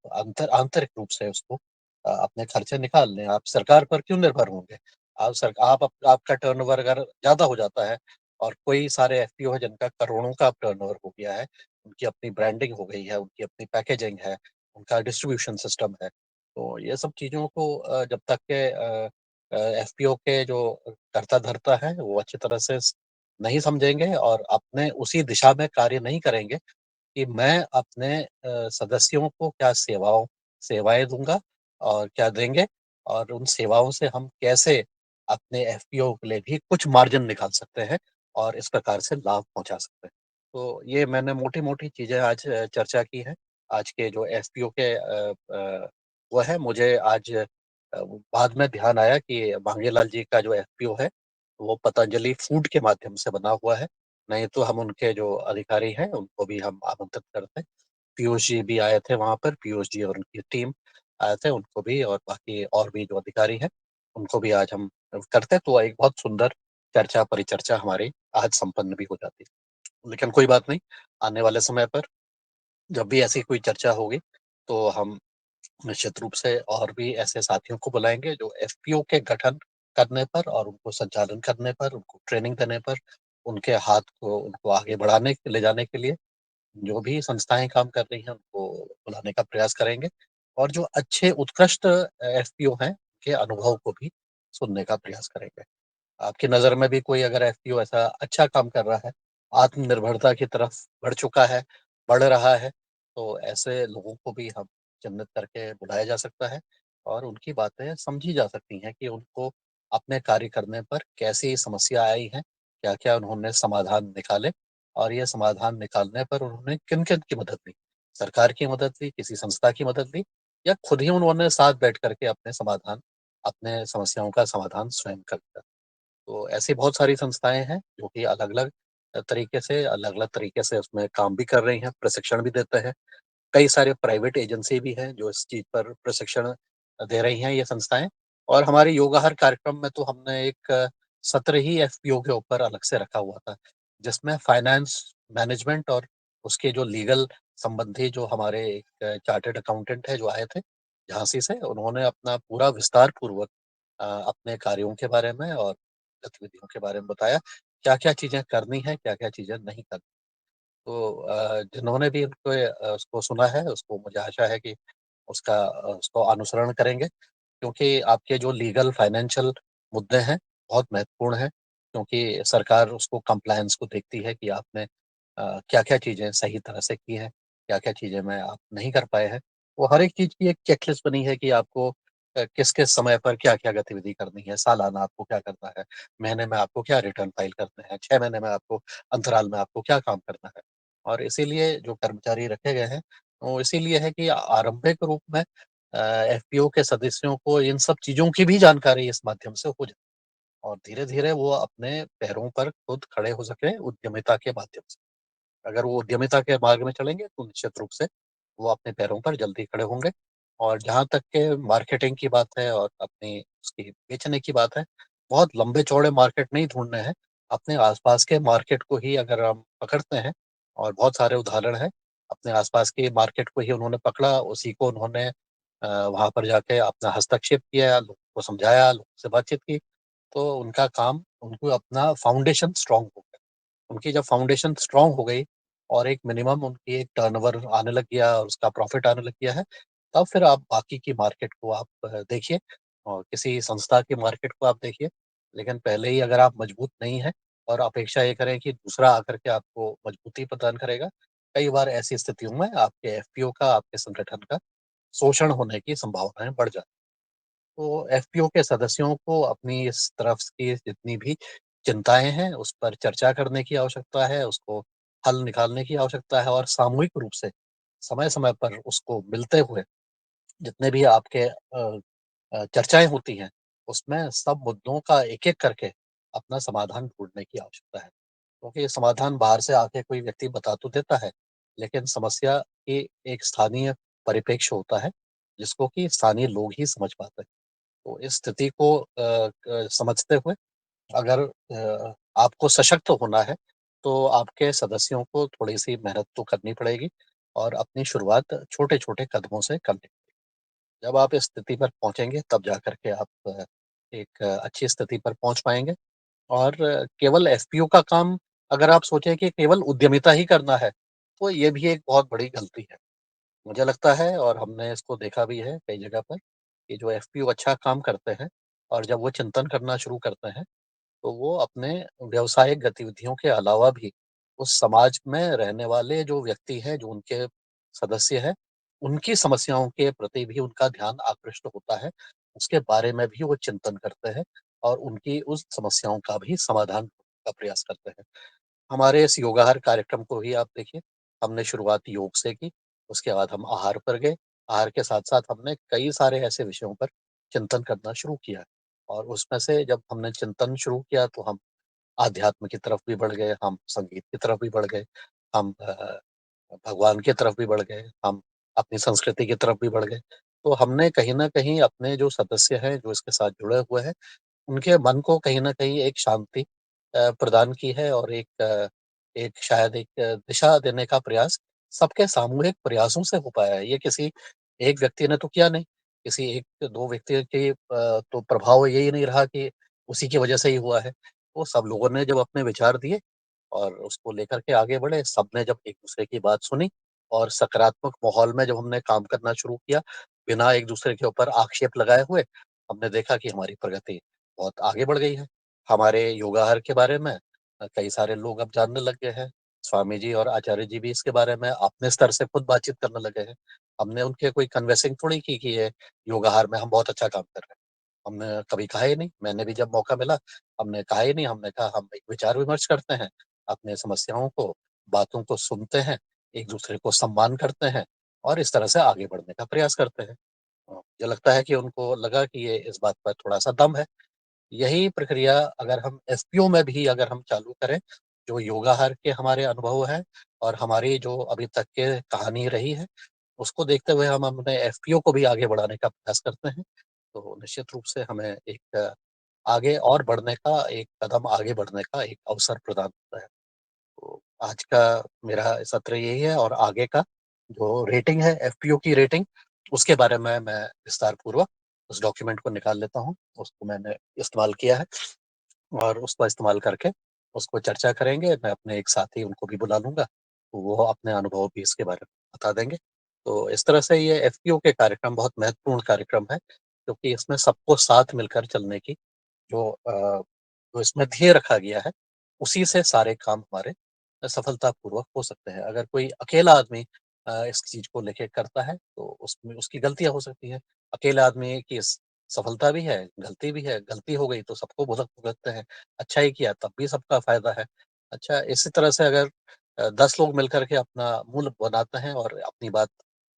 Speaker 8: आंतरिक रूप से उसको अपने खर्चे निकाल लें। आप सरकार पर क्यों निर्भर होंगे? आपका टर्नओवर अगर ज़्यादा हो जाता है और कोई सारे एफपीओ है जिनका करोड़ों का टर्नओवर हो गया है, उनकी अपनी ब्रांडिंग हो गई है, उनकी अपनी पैकेजिंग है, उनका डिस्ट्रीब्यूशन सिस्टम है। तो ये सब चीज़ों को जब तक के एफपीओ के जो कर्ता-धर्ता हैं, वो अच्छी तरह से नहीं समझेंगे और अपने उसी दिशा में कार्य नहीं करेंगे कि मैं अपने सदस्यों को क्या सेवाएँ दूँगा और क्या देंगे और उन सेवाओं से हम कैसे अपने एफपीओ के लिए भी कुछ मार्जिन निकाल सकते हैं और इस प्रकार से लाभ पहुँचा सकते हैं। तो ये मैंने मोटी-मोटी चीज़ें आज चर्चा की हैं। आज के जो एफपीओ के वो है मुझे आज बाद में ध्यान आया कि भांगेलाल जी का जो एफपीओ है, वो पतंजलि फूड के माध्यम से बना हुआ है। नहीं तो हम उनके जो अधिकारी हैं, उनको भी हम आमंत्रित करते। पीयूष जी भी आए थे वहाँ पर, पीयूष जी और उनकी टीम आए थे, उनको भी और बाकी और भी जो अधिकारी हैं, उनको भी आज हम करते तो एक बहुत सुंदर चर्चा, परिचर्चा हमारी आज संपन्न भी हो जाती। लेकिन कोई बात नहीं, आने वाले समय पर जब भी ऐसी कोई चर्चा होगी, तो हम निश्चित रूप से और भी ऐसे साथियों को बुलाएँगे जो एफपीओ के गठन करने पर और उनको संचालन करने पर, उनको ट्रेनिंग देने पर, उनके हाथ को उनको आगे बढ़ाने ले जाने के लिए जो भी संस्थाएँ काम कर रही हैं, उनको बुलाने का प्रयास करेंगे और जो अच्छे उत्कृष्ट एफपीओ हैं, के अनुभव को भी सुनने का प्रयास करेंगे। आपकी नज़र में भी कोई अगर एफपीओ ऐसा अच्छा काम कर रहा है, आत्मनिर्भरता की तरफ बढ़ चुका है, बढ़ रहा है, तो ऐसे लोगों को भी हम चिन्हित करके बुलाया जा सकता है और उनकी बातें समझी जा सकती हैं कि उनको अपने कार्य करने पर कैसी समस्या आई है, क्या-क्या उन्होंने समाधान निकाले और ये समाधान निकालने पर उन्होंने किन-किन की मदद ली। सरकार की मदद ली, किसी संस्था की मदद ली या खुद ही उन्होंने साथ बैठ कर के अपने समस्याओं का समाधान स्वयं कर दिया। तो ऐसी बहुत सारी संस्थाएँ हैं जो कि अलग-अलग तरीके से उसमें काम भी कर रही हैं, प्रशिक्षण भी देते हैं। कई सारे प्राइवेट एजेंसी भी हैं जो इस चीज़ पर प्रशिक्षण दे रही हैं ये संस्थाएँ और हमारे योगाहार कार्यक्रम में तो हमने एक सत्र ही एफपीओ के ऊपर अलग से रखा हुआ था, जिसमें फाइनेंस मैनेजमेंट और उसके जो लीगल संबंधी जो हमारे एक चार्टर्ड अकाउंटेंट है जो आए थे झांसी से, उन्होंने अपना पूरा विस्तार पूर्वक अपने कार्यों के बारे में और गतिविधियों के बारे में बताया, क्या-क्या चीज़ें करनी है, क्या-क्या चीज़ें नहीं करनी। तो जिन्होंने भी उसको सुना है, उसको मुझे आशा है कि उसको अनुसरण करेंगे क्योंकि आपके जो लीगल फाइनेंशियल मुद्दे हैं, बहुत महत्वपूर्ण हैं क्योंकि सरकार उसको कंप्लायंस को देखती है कि आपने क्या-क्या चीज़ें सही तरह से की हैं, क्या-क्या चीज़ें में आप नहीं कर पाए हैं। वो हर एक चीज़ की एक चेकलिस्ट बनी है कि आपको किस-किस समय पर क्या-क्या गतिविधि करनी है, सालाना आपको क्या करना है, महीने में आपको क्या रिटर्न फाइल करने हैं, 6 महीने में आपको अंतराल में आपको क्या काम करना है। और इसीलिए जो कर्मचारी रखे गए हैं, वो इसीलिए है कि आरंभिक रूप में एफपीओ के सदस्यों को इन सब चीज़ों की भी जानकारी इस माध्यम से हो जाए और धीरे-धीरे वो अपने पैरों पर खुद खड़े हो सकें उद्यमिता के माध्यम से। अगर वो उद्यमिता के मार्ग में चलेंगे तो निश्चित रूप से वो अपने पैरों पर जल्दी खड़े होंगे और जहाँ तक के मार्केटिंग की बात है और अपनी उसकी बेचने की बात है, बहुत लंबे-चौड़े मार्केट नहीं ढूँढने हैं। अपने आस-पास के मार्केट को ही अगर हम पकड़ते हैं और बहुत सारे उदाहरण हैं, अपने आस-पास के मार्केट को ही उन्होंने पकड़ा, उसी को उन्होंने वहाँ पर जाके अपना हस्तक्षेप किया, लोगों को समझाया, लोगों से बातचीत की, तो उनका काम उनको अपना फाउंडेशन स्ट्रॉन्ग हो गया। उनकी जब फाउंडेशन स्ट्रॉन्ग हो गई और एक मिनिमम उनकी एक टर्नओवर आने लग गया और उसका प्रॉफिट आने लग गया है, तब फिर आप बाकी की मार्केट को आप देखिए और किसी संस्था की मार्केट को आप देखिए। लेकिन पहले ही अगर आप मजबूत नहीं हैं और अपेक्षा ये करें कि दूसरा आकर के आपको मजबूती प्रदान करेगा, कई बार ऐसी स्थितियों में आपके एफपीओ का, आपके संगठन का शोषण होने की संभावनाएँ बढ़ जाती हैं। तो एफपीओ के सदस्यों को अपनी इस तरफ की जितनी भी चिंताएँ हैं, उस पर चर्चा करने की आवश्यकता है, उसको हल निकालने की आवश्यकता है और सामूहिक रूप से समय-समय पर उसको मिलते हुए जितने भी आपके चर्चाएँ होती हैं, उसमें सब मुद्दों का एक-एक करके अपना समाधान ढूँढने की आवश्यकता है। क्योंकि ये समाधान बाहर से आके कोई व्यक्ति बता तो देता है, लेकिन समस्या की एक स्थानीय परिप्रेक्ष्य होता है, जिसको कि स्थानीय लोग ही समझ पाते हैं। तो इस स्थिति को समझते हुए अगर आपको सशक्त होना है, तो आपके सदस्यों को थोड़ी-सी मेहनत तो करनी पड़ेगी और अपनी शुरुआत छोटे-छोटे कदमों से करनी। जब आप इस स्थिति पर पहुँचेंगे, तब जाकर के आप एक अच्छी स्थिति पर पहुँच पाएँगे और केवल एफपीओ का काम अगर आप सोचें कि केवल उद्यमिता ही करना है, तो ये भी एक बहुत बड़ी गलती है। मुझे लगता है और हमने इसको देखा भी है कई जगह पर, कि जो एफपीओ अच्छा काम करते हैं और जब वो चिंतन करना शुरू करते हैं, तो वो अपने व्यावसायिक गतिविधियों के अलावा भी उस समाज में रहने वाले जो व्यक्ति हैं, जो उनके सदस्य हैं, उनकी समस्याओं के प्रति भी उनका ध्यान आकृष्ट होता है। उसके बारे में भी वो चिंतन करते हैं और उनकी उस समस्याओं का भी समाधान का प्रयास करते हैं। हमारे इस योगाहार कार्यक्रम को ही आप देखिए, हमने शुरुआत योग से की, उसके बाद हम आहार पर गए। आहार के साथ-साथ हमने कई सारे ऐसे विषयों पर चिंतन करना शुरू किया और उसमें से जब हमने चिंतन शुरू किया तो हम आध्यात्म की तरफ भी बढ़ गए, हम संगीत की तरफ भी बढ़ गए, हम भगवान की तरफ भी बढ़ गए, हम अपनी संस्कृति की तरफ भी बढ़ गए। तो हमने कहीं न कहीं अपने जो सदस्य हैं, जो इसके साथ जुड़े हुए हैं, उनके मन को कहीं न कहीं एक शांति प्रदान की है और एक शायद एक दिशा देने का प्रयास सबके सामूहिक प्रयासों से हो पाया है। ये किसी एक व्यक्ति ने तो किया नहीं, किसी 1-2 व्यक्ति के तो प्रभाव यही नहीं रहा कि उसी की वजह से ही हुआ है। वो सब लोगों ने जब अपने विचार दिए और उसको लेकर के आगे बढ़े, सबने जब एक-दूसरे की बात सुनी और सकारात्मक माहौल में जब हमने काम करना शुरू किया, बिना एक-दूसरे के ऊपर आक्षेप लगाए हुए, हमने देखा कि हमारी प्रगति बहुत आगे बढ़ गई है। हमारे योगाहार के बारे में कई सारे लोग अब जानने लग गए हैं। स्वामी जी और आचार्य जी भी इसके बारे में अपने स्तर से खुद बातचीत करने लगे हैं। हमने उनके कोई कन्विंसिंग थोड़ी की कि ये योगाहार में हम बहुत अच्छा काम कर रहे हैं। हमने कभी कहा ही नहीं, मैंने भी जब मौका मिला, हमने कहा ही नहीं, हमने कहा हम एक विचार-विमर्श करते हैं, अपने समस्याओं को, बातों को सुनते हैं, एक-दूसरे को सम्मान करते हैं और इस तरह से आगे बढ़ने का प्रयास करते हैं। मुझे लगता है कि उनको लगा कि ये इस बात पर थोड़ा-सा दम है। यही प्रक्रिया अगर हम एफपीओ में भी अगर हम चालू करें, जो योगाहार के हमारे अनुभव हैं और हमारी जो अभी तक के कहानी रही है, उसको देखते हुए हम अपने एफपीओ को भी आगे बढ़ाने का प्रयास करते हैं। तो निश्चित रूप से हमें एक आगे और बढ़ने का, एक कदम आगे बढ़ने का एक अवसर प्रदान होता है। तो आज का मेरा सत्र यही है और आगे का जो रेटिंग है एफपीओ की रेटिंग, उसके बारे में मैं विस्तारपूर्वक उस डॉक्यूमेंट को निकाल लेता हूँ। उसको मैंने इस्तेमाल किया है और उसका इस्तेमाल करके उसको चर्चा करेंगे। मैं अपने एक साथी उनको भी बुला लूँगा, तो वो अपने अनुभव भी इसके बारे में बता देंगे। तो इस तरह से ये एफपीओ के कार्यक्रम बहुत महत्वपूर्ण कार्यक्रम है, क्योंकि इसमें सबको साथ मिलकर चलने की जो इसमें ध्येय रखा गया है, उसी से सारे काम हमारे सफलतापूर्वक हो सकते हैं। अगर कोई अकेला आदमी इस चीज़ को लेके करता है, तो उसमें उसकी गलतियाँ हो सकती हैं। अकेला आदमी की सफलता भी है, गलती हो गई तो सबको भुगतते हैं, अच्छा ही किया तब भी सबका फ़ायदा है। अच्छा, इसी तरह से अगर 10 लोग मिलकर के अपना मूल बनाते हैं और अपनी बात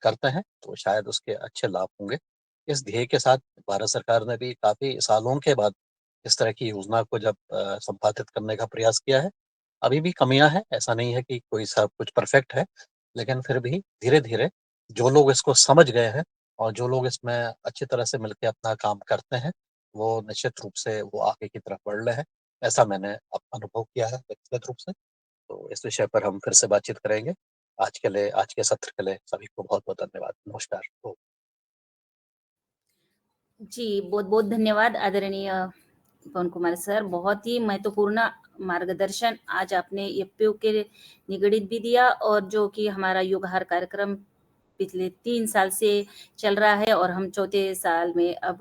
Speaker 8: करते हैं, तो शायद उसके अच्छे लाभ होंगे। इस ध्येय के साथ भारत सरकार ने भी काफ़ी सालों के बाद इस तरह की योजना को जब संपादित करने का प्रयास किया है। अभी भी कमियाँ हैं, ऐसा नहीं है कि कोई सब कुछ परफेक्ट है, लेकिन फिर भी धीरे-धीरे जो लोग इसको समझ गए हैं और जो लोग इसमें अच्छी तरह से मिलके अपना काम करते हैं, वो निश्चित रूप से वो आगे की तरफ बढ़ रहे हैं। ऐसा मैंने अनुभव किया है व्यक्तिगत रूप से। तो इस विषय पर हम फिर से बातचीत करेंगे। आज के लिए, आज के सत्र के लिए सभी को बहुत-बहुत धन्यवाद। नमस्कार। तो
Speaker 1: जी, बहुत-बहुत धन्यवाद आदरणीय पवन कुमार सर। बहुत ही महत्वपूर्ण मार्गदर्शन आज आपने एफपीओ के निगडित भी दिया और जो कि हमारा योगाहार कार्यक्रम पिछले 3 साल से चल रहा है और हम चौथे साल में अब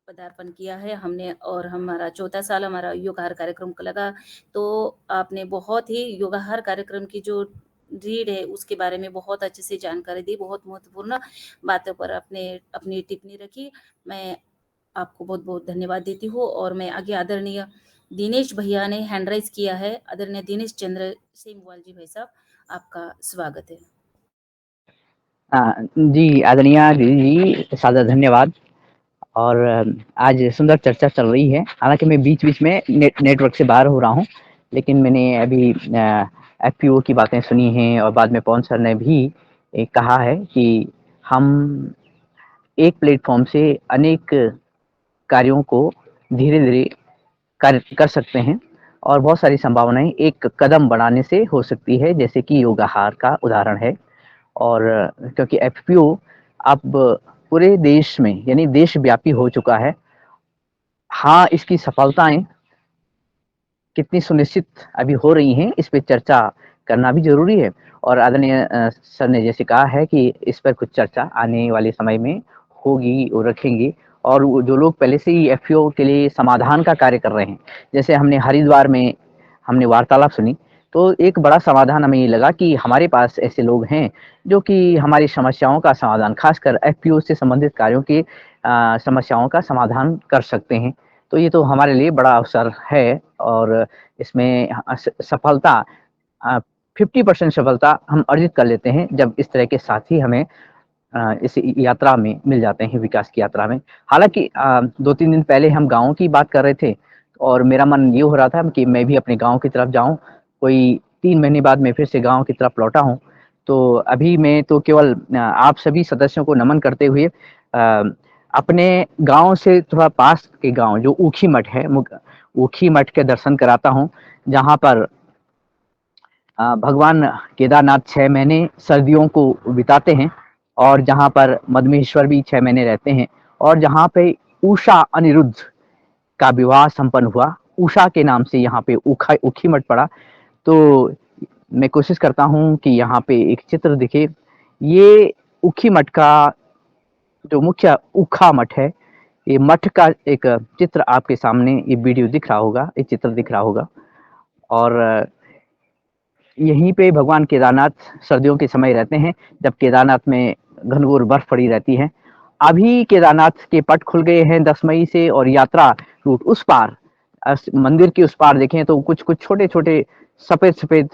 Speaker 1: पदार्पण किया है हमने और हमारा चौथा साल हमारा योगाहार कार्यक्रम का लगा। तो आपने बहुत ही योगाहार कार्यक्रम की जो रीढ़ है उसके बारे में बहुत अच्छे से जानकारी दी, बहुत महत्वपूर्ण बातों पर आपने अपनी टिप्पणी रखी। मैं आपको बहुत-बहुत धन्यवाद देती हूँ और मैं आगे आदरणीय दिनेश भैया ने हैंड राइज़ किया है। आदरणीय दिनेश चंद्र सेमवाल जी भाई साहब, आपका स्वागत है।
Speaker 9: जी, आदरणीय दीदी जी, सादर धन्यवाद। और आज सुंदर चर्चा चल रही है। हालाँकि मैं बीच-बीच में नेटवर्क से बाहर हो रहा हूँ, लेकिन मैंने अभी एफपीओ की बातें सुनी हैं और बाद में पवन सर ने भी कहा है कि हम एक प्लेटफ़ॉर्म से अनेक कार्यों को धीरे-धीरे कर सकते हैं और बहुत सारी संभावनाएँ एक कदम बढ़ाने से हो सकती है, जैसे कि योगाहार का उदाहरण है। और क्योंकि एफपीओ अब पूरे देश में यानी देशव्यापी हो चुका है। हाँ, इसकी सफलताएँ कितनी सुनिश्चित अभी हो रही हैं, इस पे चर्चा करना भी ज़रूरी है और आदरणीय सर ने जैसे कहा है कि इस पर कुछ चर्चा आने वाले समय में होगी और रखेंगे और वो जो लोग पहले से ही एफपीओ के लिए समाधान का कार्य कर रहे हैं, जैसे हमने हरिद्वार में हमने वार्तालाप सुनी, तो एक बड़ा समाधान हमें ये लगा कि हमारे पास ऐसे लोग हैं, जो कि हमारी समस्याओं का समाधान, खासकर एफपीओ से संबंधित कार्यों की समस्याओं का समाधान कर सकते हैं। तो ये तो हमारे लिए बड़ा अवसर है और इसमें सफलता अ, 50% सफलता हम अर्जित कर लेते हैं, जब इस तरह के साथी हमें इस यात्रा में मिल जाते हैं, विकास की यात्रा में। हालाँकि 2-3 दिन पहले हम गाँव की बात कर रहे थे और मेरा मन ये हो रहा था कि मैं भी अपने गाँव की तरफ जाऊँ। कोई 3 महीने बाद मैं फिर से गाँव की तरफ लौटा हूँ। तो अभी मैं तो केवल आप सभी सदस्यों को नमन करते हुए अपने गाँव से थोड़ा पास के गाँव जो ऊखी मठ है, ऊखी मठ के दर्शन कराता हूँ, जहाँ पर भगवान केदारनाथ 6 महीने सर्दियों को बिताते हैं और जहाँ पर मदमेश्वर भी 6 महीने रहते हैं और जहाँ पे उषा अनिरुद्ध का विवाह संपन्न हुआ। उषा के नाम से यहाँ पे ऊखी मठ पड़ा। तो मैं कोशिश करता हूँ कि यहाँ पे एक चित्र दिखे। ये ऊखी मठ का जो मुख्य ऊखा मठ है, ये मठ का एक चित्र आपके सामने ये वीडियो दिख रहा होगा, ये चित्र दिख रहा होगा। और यहीं पे भगवान केदारनाथ सर्दियों के समय रहते हैं, जब केदारनाथ में घनघोर बर्फ पड़ी रहती है। अभी केदारनाथ के पट खुल गए हैं 10 मई से और यात्रा रूट उस पार मंदिर के उस पार देखें तो कुछ छोटे-छोटे सफ़ेद-सफ़ेद,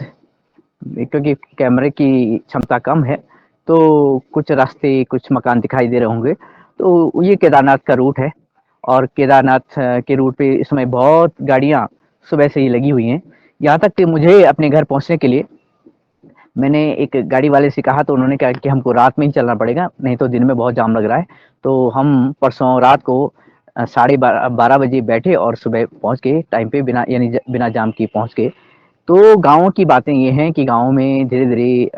Speaker 9: क्योंकि कैमरे की क्षमता कम है, तो कुछ रास्ते, कुछ मकान दिखाई दे रहे होंगे। तो ये केदारनाथ का रूट है और केदारनाथ के रूट पे इस समय बहुत गाड़ियाँ सुबह से ही लगी हुई हैं। यहाँ तक कि मुझे अपने घर पहुँचने के लिए मैंने एक गाड़ी वाले से कहा, तो उन्होंने कहा कि हमको रात में ही चलना पड़ेगा, नहीं तो दिन में बहुत जाम लग रहा है। तो हम परसों रात को साढ़े 12 बजे बैठे और सुबह पहुँच गए टाइम पे, बिना जाम के पहुँच गए। तो गाँवों की बातें ये हैं कि गाँव में धीरे-धीरे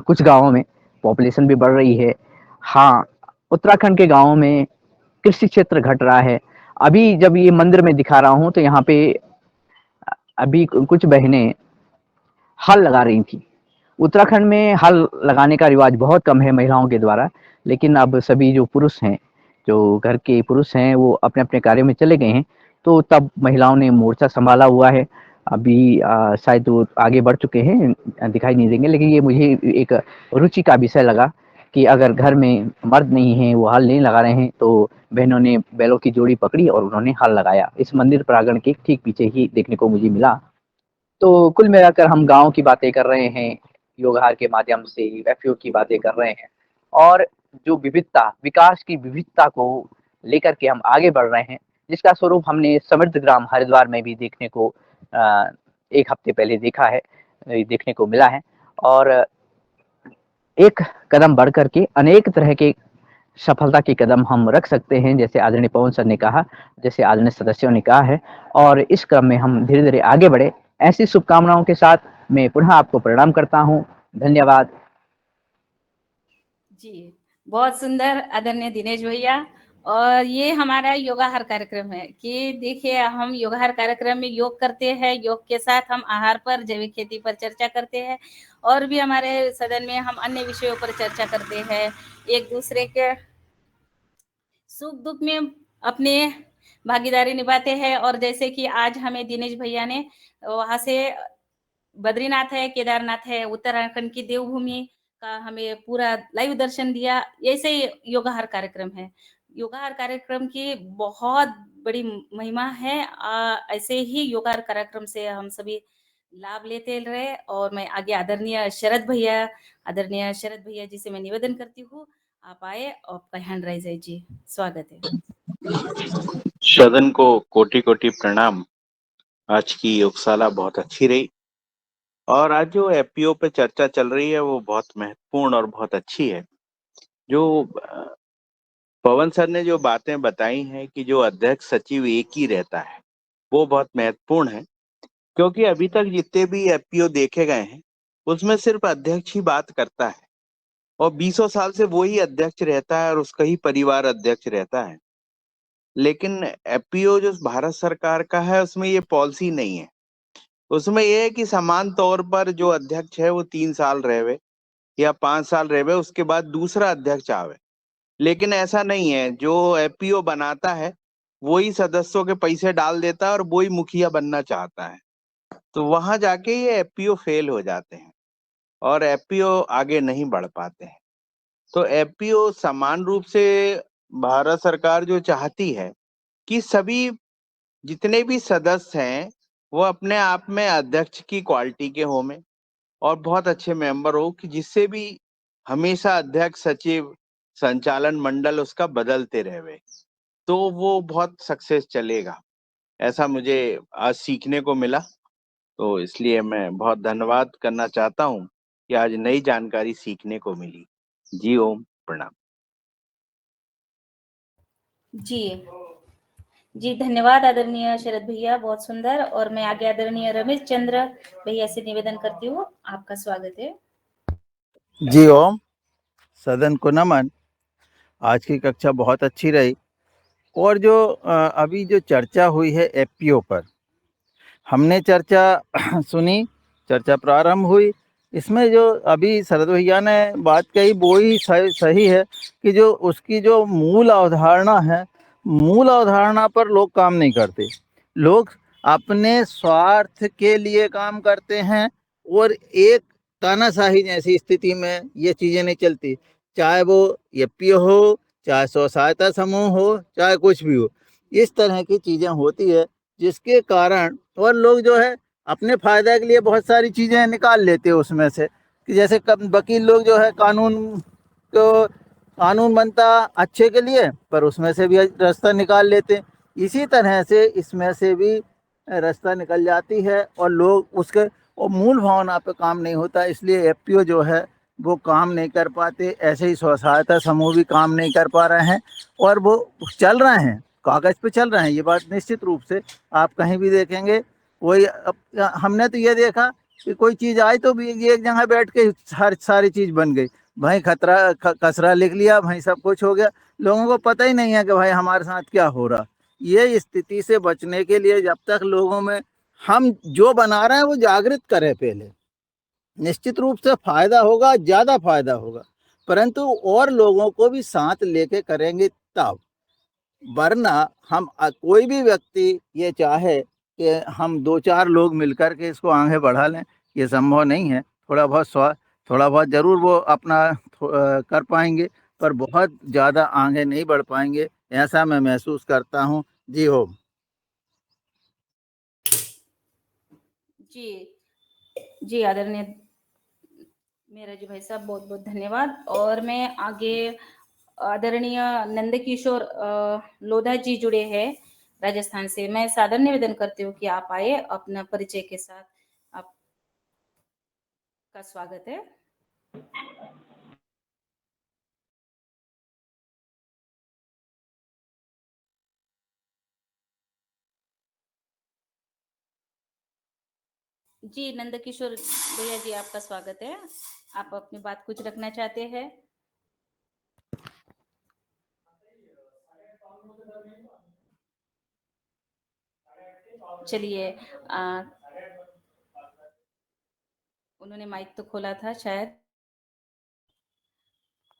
Speaker 9: कुछ गाँवों में पॉपुलेशन भी बढ़ रही है। हाँ, उत्तराखंड के गाँवों में कृषि क्षेत्र घट रहा है। अभी जब ये मंदिर में दिखा रहा हूँ तो यहाँ पे अभी कुछ बहनें हल लगा रही थी। उत्तराखंड में हल लगाने का रिवाज बहुत कम है महिलाओं के द्वारा, लेकिन अब सभी जो पुरुष हैं, जो घर के पुरुष हैं, वो अपने-अपने कार्य में चले गए हैं, तो तब महिलाओं ने मोर्चा सँभाला हुआ है। अभी शायद वो आगे बढ़ चुके हैं, दिखाई नहीं देंगे, लेकिन ये मुझे एक रुचि का विषय लगा कि अगर घर में मर्द नहीं हैं, वो हल नहीं लगा रहे हैं, तो बहनों ने बैलों की जोड़ी पकड़ी और उन्होंने हल लगाया। इस मंदिर प्रांगण के ठीक पीछे ही देखने को मुझे मिला। तो कुल मिलाकर हम गाँव की बातें कर रहे हैं, योगहार के माध्यम से एफपीओ की बातें कर रहे हैं और जो विविधता, विकास की विविधता को लेकर के हम आगे बढ़ रहे हैं, जिसका स्वरूप हमने समृद्ध ग्राम हरिद्वार में भी देखने को 1 हफ्ते पहले देखा है, देखने को मिला है। और एक कदम बढ़ कर के अनेक तरह के सफलता के कदम हम रख सकते हैं, जैसे आदरणीय पवन सर ने कहा, जैसे आदरणीय सदस्यों ने कहा है, और इस क्रम में हम धीरे-धीरे आगे बढ़े। ऐसी शुभकामनाओं के साथ मैं पुनः आपको प्रणाम करता हूँ। धन्यवाद।
Speaker 1: जी, बहुत सुंदर आदरणीय दिनेश भैया। और ये हमारा योगाहार कार्यक्रम है कि देखिए हम योगाहार कार्यक्रम में योग करते हैं, योग के साथ हम आहार पर, जैविक खेती पर चर्चा करते हैं और भी हमारे सदन में हम अन्य विषयों पर चर्चा करते हैं। एक दूसरे के सुख दुख में अपने भागीदारी निभाते हैं। और जैसे कि आज हमें दिनेश भैया ने वहाँ से बद्रीनाथ है, केदारनाथ है, उत्तराखंड की देवभूमि का हमें पूरा लाइव दर्शन दिया। ऐसे ही योगाहार कार्यक्रम है। योगाहार कार्यक्रम की बहुत बड़ी महिमा है। ऐसे ही योगाहार कार्यक्रम से हम सभी लाभ लेते रहे। और मैं आगे आदरणीय शरद भैया जी से मैं निवेदन करती हूँ, आप आए और आपका हैंड राइज है जी, स्वागत है।
Speaker 10: सदन को कोटि कोटि प्रणाम। आज की योगशाला बहुत अच्छी रही और आज जो एफपीओ पे चर्चा चल रही है वो बहुत महत्वपूर्ण और बहुत अच्छी है। जो पवन सर ने जो बातें बताई हैं कि जो अध्यक्ष सचिव एक ही रहता है, वो बहुत महत्वपूर्ण है, क्योंकि अभी तक जितने भी एफपीओ देखे गए हैं उसमें सिर्फ अध्यक्ष ही बात करता है और 20 साल से वो ही अध्यक्ष रहता है और उसका ही परिवार अध्यक्ष रहता है। लेकिन एफपीओ जो भारत सरकार का है उसमें ये पॉलिसी नहीं है। उसमें ये है कि समान तौर पर जो अध्यक्ष है वो 3 साल रहे या 5 साल रहे, उसके बाद दूसरा अध्यक्ष आवे। लेकिन ऐसा नहीं है, जो एफपीओ बनाता है वही सदस्यों के पैसे डाल देता है और वही मुखिया बनना चाहता है, तो वहां जाके ये एफपीओ फेल हो जाते हैं और एफपीओ आगे नहीं बढ़ पाते हैं। तो एफपीओ समान रूप से भारत सरकार जो चाहती है कि सभी जितने भी सदस्य हैं वो अपने आप में अध्यक्ष की क्वालिटी के हो में और बहुत अच्छे मेंबर हो, कि जिससे भी हमेशा अध्यक्ष, सचिव, संचालन मंडल उसका बदलते रहे, तो वो बहुत सक्सेस चलेगा। ऐसा मुझे आज सीखने को मिला, तो इसलिए मैं बहुत धन्यवाद करना चाहता हूँ कि आज नई जानकारी सीखने को मिली। जी ओम, प्रणाम।
Speaker 1: जी, जी, धन्यवाद आदरणीय शरद भैया, बहुत सुंदर। और मैं आगे आदरणीय रमेश चंद्र भैया से निवेदन करती हूँ, आपका स्वागत है।
Speaker 11: जी ओम, सदन को नमन। आज की कक्षा बहुत अच्छी रही। और जो अभी जो चर्चा हुई है एफपीओ पर, हमने चर्चा सुनी, चर्चा प्रारंभ हुई। इसमें जो अभी शरद भैया ने बात कही वो ही सही है कि जो उसकी जो मूल अवधारणा है, मूल अवधारणा पर लोग काम नहीं करते। लोग अपने स्वार्थ के लिए काम करते हैं और एक तानाशाही जैसी स्थिति में ये चीज़ें नहीं चलती। चाहे वो एफपीओ हो, चाहे स्व सहायता समूह हो, चाहे कुछ भी हो, इस तरह की चीज़ें होती है जिसके कारण और लोग जो है अपने फायदे के लिए बहुत सारी चीज़ें निकाल लेते हैं उसमें से, कि जैसे वकील लोग जो है कानून बनता अच्छे के लिए, पर उसमें से भी रास्ता निकाल लेते हैं। इसी तरह से इसमें से भी रास्ता निकल जाती है और लोग उसके और मूल भावना पे काम नहीं होता, इसलिए एफपीओ जो है वो काम नहीं कर पाते। ऐसे ही स्व सहायता समूह भी काम नहीं कर पा रहे हैं और वो चल रहे हैं, कागज़ पे चल रहे हैं, ये बात निश्चित रूप से आप कहीं भी देखेंगे। कोई हमने तो ये देखा कि कोई चीज़ आई तो भी एक जगह बैठ के सारी चीज़ बन गई। भाई कसरा लिख लिया, भाई सब कुछ हो गया, लोगों को पता ही नहीं है कि भाई हमारे साथ क्या हो रहा। ये स्थिति से बचने के लिए जब तक लोगों में हम जो बना रहे हैं वो जागृत करें पहले, निश्चित रूप से फायदा होगा, ज़्यादा फायदा होगा, परंतु और लोगों को भी साथ लेके करेंगे तब। वरना हम कोई भी व्यक्ति ये चाहे कि हम 2-4 लोग मिलकर के इसको आगे बढ़ा लें, ये संभव नहीं है। थोड़ा बहुत ज़रूर वो अपना कर पाएंगे, पर बहुत ज़्यादा आगे नहीं बढ़ पाएंगे, ऐसा मैं महसूस करता हूँ। जी हो।
Speaker 1: जी आदरणीय मेरा जी भाई साहब, बहुत बहुत धन्यवाद। और मैं आगे आदरणीय नंदकिशोर लोधा जी जुड़े हैं राजस्थान से। मैं सादर निवेदन करती हूँ कि आप आए, अपना परिचय के साथ आपका स्वागत है। जी नंदकिशोर भैया जी, आपका स्वागत है। आप अपनी बात कुछ रखना चाहते हैं? चलिए, उन्होंने माइक तो खोला था शायद।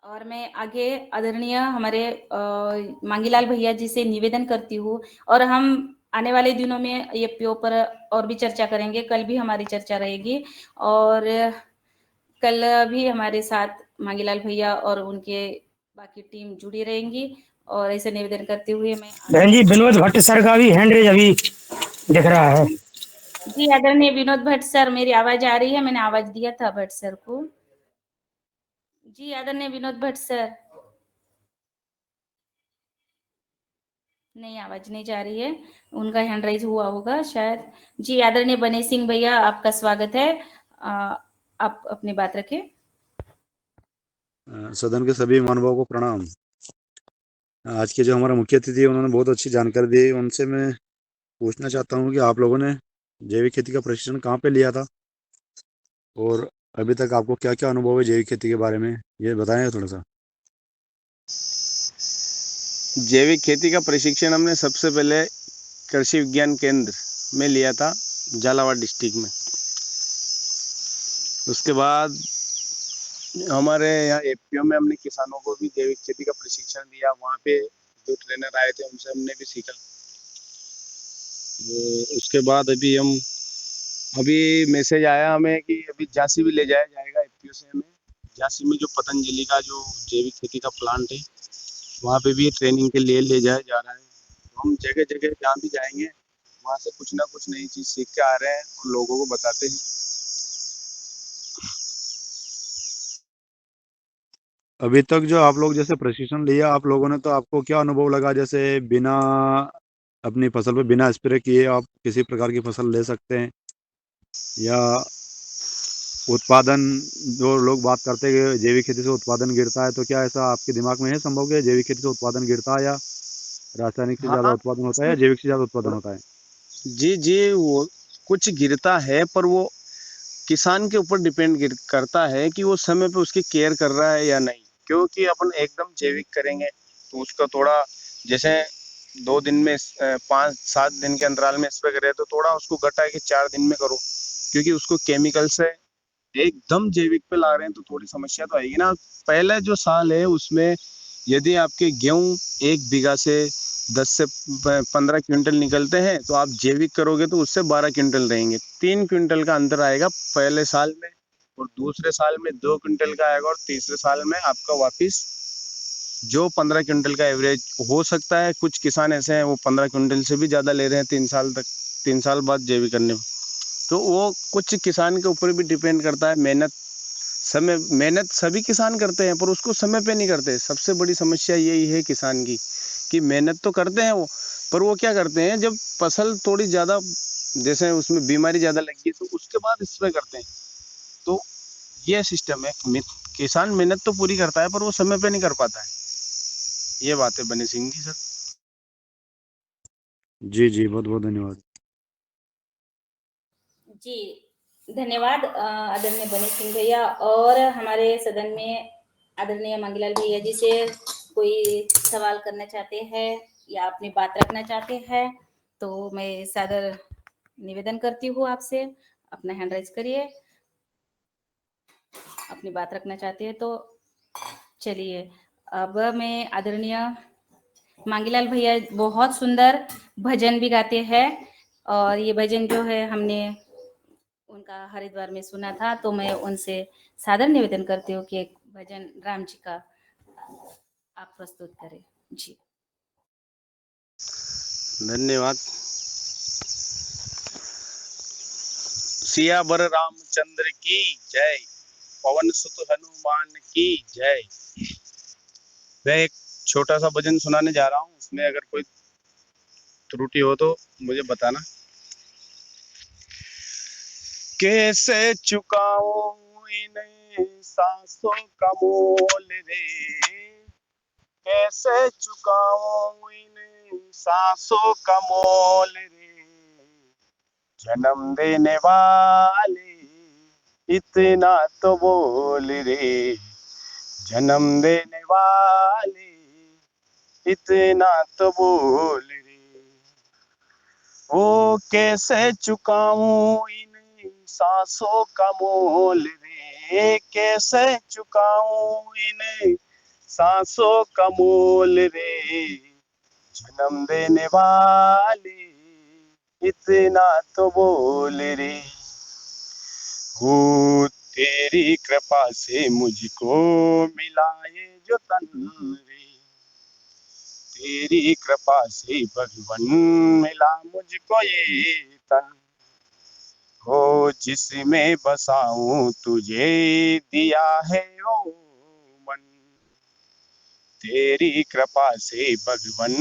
Speaker 1: और मैं आगे आदरणीय हमारे मांगीलाल भैया जी से निवेदन करती हूँ, और हम आने वाले दिनों में ये पीओ पर और भी चर्चा करेंगे। कल भी हमारी चर्चा रहेगी, और कल भी हमारे साथ मांगीलाल भैया और उनके बाकी टीम जुड़ी रहेंगी। और ऐसे निवेदन करते हुए मैं
Speaker 7: बहन जी, विनोद भट्ट सर का भी हैंड रेज अभी दिख रहा है।
Speaker 1: जी आदरणीय विनोद भट्ट सर, मेरी आवाज आ रही है? मैंने आवाज दिया था भट्ट सर को। जी आदरणीय विनोद भट्ट सर, नहीं, आवाज नहीं जा रही है, उनका हैंड राइज हुआ होगा शायद। जी आदरणीय बने सिंह भैया, आपका स्वागत है। आप अपनी बात रखें।
Speaker 12: सदन के सभी महानुभावों को प्रणाम। आज के जो हमारा मुख्य अतिथि है उन्होंने बहुत अच्छी जानकारी दी। उनसे मैं पूछना चाहता हूँ कि आप लोगों ने जैविक खेती का प्रशिक्षण कहाँ पे लिया था और अभी तक आपको क्या क्या अनुभव है जैविक खेती के बारे में, ये बताएं थोड़ा सा।
Speaker 2: जैविक खेती का प्रशिक्षण हमने सबसे पहले कृषि विज्ञान केंद्र में लिया था, झालावाड़ डिस्ट्रिक्ट में। उसके बाद हमारे यहाँ एपीओ में हमने किसानों को भी जैविक खेती का प्रशिक्षण दिया। वहाँ पे जो ट्रेनर आए थे उनसे हमने भी सीखा। उसके बाद अभी मैसेज आया हमें कि अभी झांसी भी ले जाया जाएगा एपीओ से हमें। झांसी में जो पतंजलि का जो जैविक खेती का प्लांट है वहाँ पे भी ट्रेनिंग के लिए ले जाया जा रहा है। तो हम जगह जगह जहाँ भी जाएंगे वहाँ से कुछ ना कुछ नई चीज़ सीख के आ रहे हैं और लोगों को बताते हैं।
Speaker 12: अभी तक जो आप लोग जैसे प्रशिक्षण लिया आप लोगों ने, तो आपको क्या अनुभव लगा? जैसे बिना अपनी फसल पे बिना स्प्रे किए आप किसी प्रकार की फसल ले सकते हैं, या उत्पादन जो लोग बात करते हैं कि जैविक खेती से उत्पादन गिरता है, तो क्या ऐसा आपके दिमाग में है संभव कि जैविक खेती से उत्पादन गिरता है, या रासायनिक से ज्यादा
Speaker 2: हाँ
Speaker 12: उत्पादन होता है या
Speaker 2: इसमें
Speaker 12: जैविक से ज्यादा उत्पादन होता है?
Speaker 2: जी जी वो कुछ गिरता है, पर वो किसान के ऊपर डिपेंड करता है कि वो समय पे उसकी केयर कर रहा है या नहीं। क्योंकि अपन एकदम जैविक करेंगे तो उसका थोड़ा, जैसे 2 दिन में 5-7 दिन के अंतराल में स्प्रे करे, तो थोड़ा उसको घटा के 4 दिन में करो, क्योंकि उसको केमिकल से एकदम जैविक पे ला रहे हैं तो थोड़ी समस्या तो आएगी ना। पहला जो साल है उसमें यदि आपके गेहूं 1 बीघा से 10 से 15 क्विंटल निकलते हैं, तो आप जैविक करोगे तो उससे 12 क्विंटल रहेंगे। 3 क्विंटल का अंतर आएगा पहले साल में, और दूसरे साल में 2 क्विंटल का आएगा, और तीसरे साल में आपका वापिस जो 15 क्विंटल का एवरेज हो सकता है। कुछ किसान ऐसे हैं वो 15 क्विंटल से भी ज्यादा ले रहे हैं 3 साल तक, 3 साल बाद जैविक करने में। तो वो कुछ किसान के ऊपर भी डिपेंड करता है। मेहनत सभी किसान करते हैं, पर उसको समय पे नहीं करते। सबसे बड़ी समस्या यही है किसान की, कि मेहनत तो करते हैं वो, पर वो क्या करते हैं, जब फसल थोड़ी ज्यादा, जैसे उसमें बीमारी ज्यादा लगी तो उसके बाद स्प्रे करते हैं। तो ये सिस्टम है। किसान मेहनत तो पूरी करता है, पर वो समय पे नहीं कर पाता है। ये बात है बनी सिंह की सर।
Speaker 12: जी जी, बहुत बहुत धन्यवाद।
Speaker 1: जी, धन्यवाद आदरणीय बनी सिंह भैया। और हमारे सदन में आदरणीय मंगीलाल भैया जी से कोई सवाल करना चाहते हैं या अपनी बात रखना चाहते हैं, तो मैं सादर निवेदन करती हूँ आपसे, अपना हैंड राइज करिए। अपनी बात रखना चाहते हैं तो चलिए। अब मैं आदरणीय मांगीलाल भैया बहुत सुंदर भजन भी गाते हैं, और ये भजन जो है हमने उनका हरिद्वार में सुना था, तो मैं उनसे सादर निवेदन करती हूँ कि एक भजन राम जी का आप प्रस्तुत करें। जी
Speaker 2: धन्यवाद। सियावर रामचंद्र की जय, पवन सुत हनुमान की जय। मैं एक छोटा सा भजन सुनाने जा रहा हूँ, उसमें अगर कोई त्रुटि हो तो मुझे बताना। कैसे चुकाऊं इन सांसों का मोल रे, कैसे चुकाऊं इन सांसों का मोल रे, जन्म देने वाले इतना तो बोल रे, जन्म देने वाले इतना तो बोल रे। ओ कैसे चुकाऊं इन सांसों का मोल रे, कैसे चुकाऊं इन सांसों का मोल रे, जन्म देने वाले इतना तो बोल रे। हो तेरी कृपा से मुझको मिला ये जो तन रे, तेरी कृपा से भगवन मिला मुझको ये तन। हो जिसमें बसाऊं तुझे दिया है ओ मन, तेरी कृपा से भगवन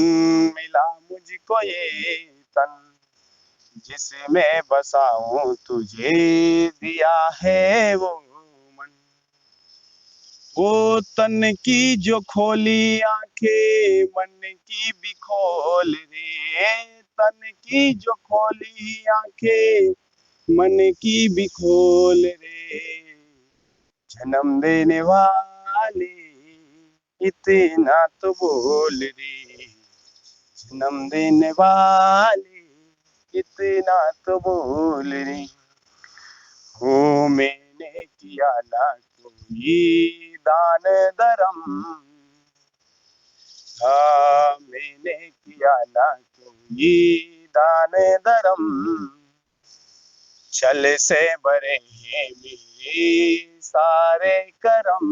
Speaker 2: मिला मुझको ये तन, जिसमें बसाऊं तुझे दिया है वो मन। वो तन की जो खोली आंखें मन की भी खोल रे, तन की जो खोली आंखें मन की भी खोल रे, जन्म देने वाले इतना तो बोल रे, जन्म देने वाले इतना तो बोल रे। हो मैंने किया ना कोई दान धर्म, हाँ मैंने किया ना कोई दान धर्म, छल से भरे हैं मेरे सारे कर्म।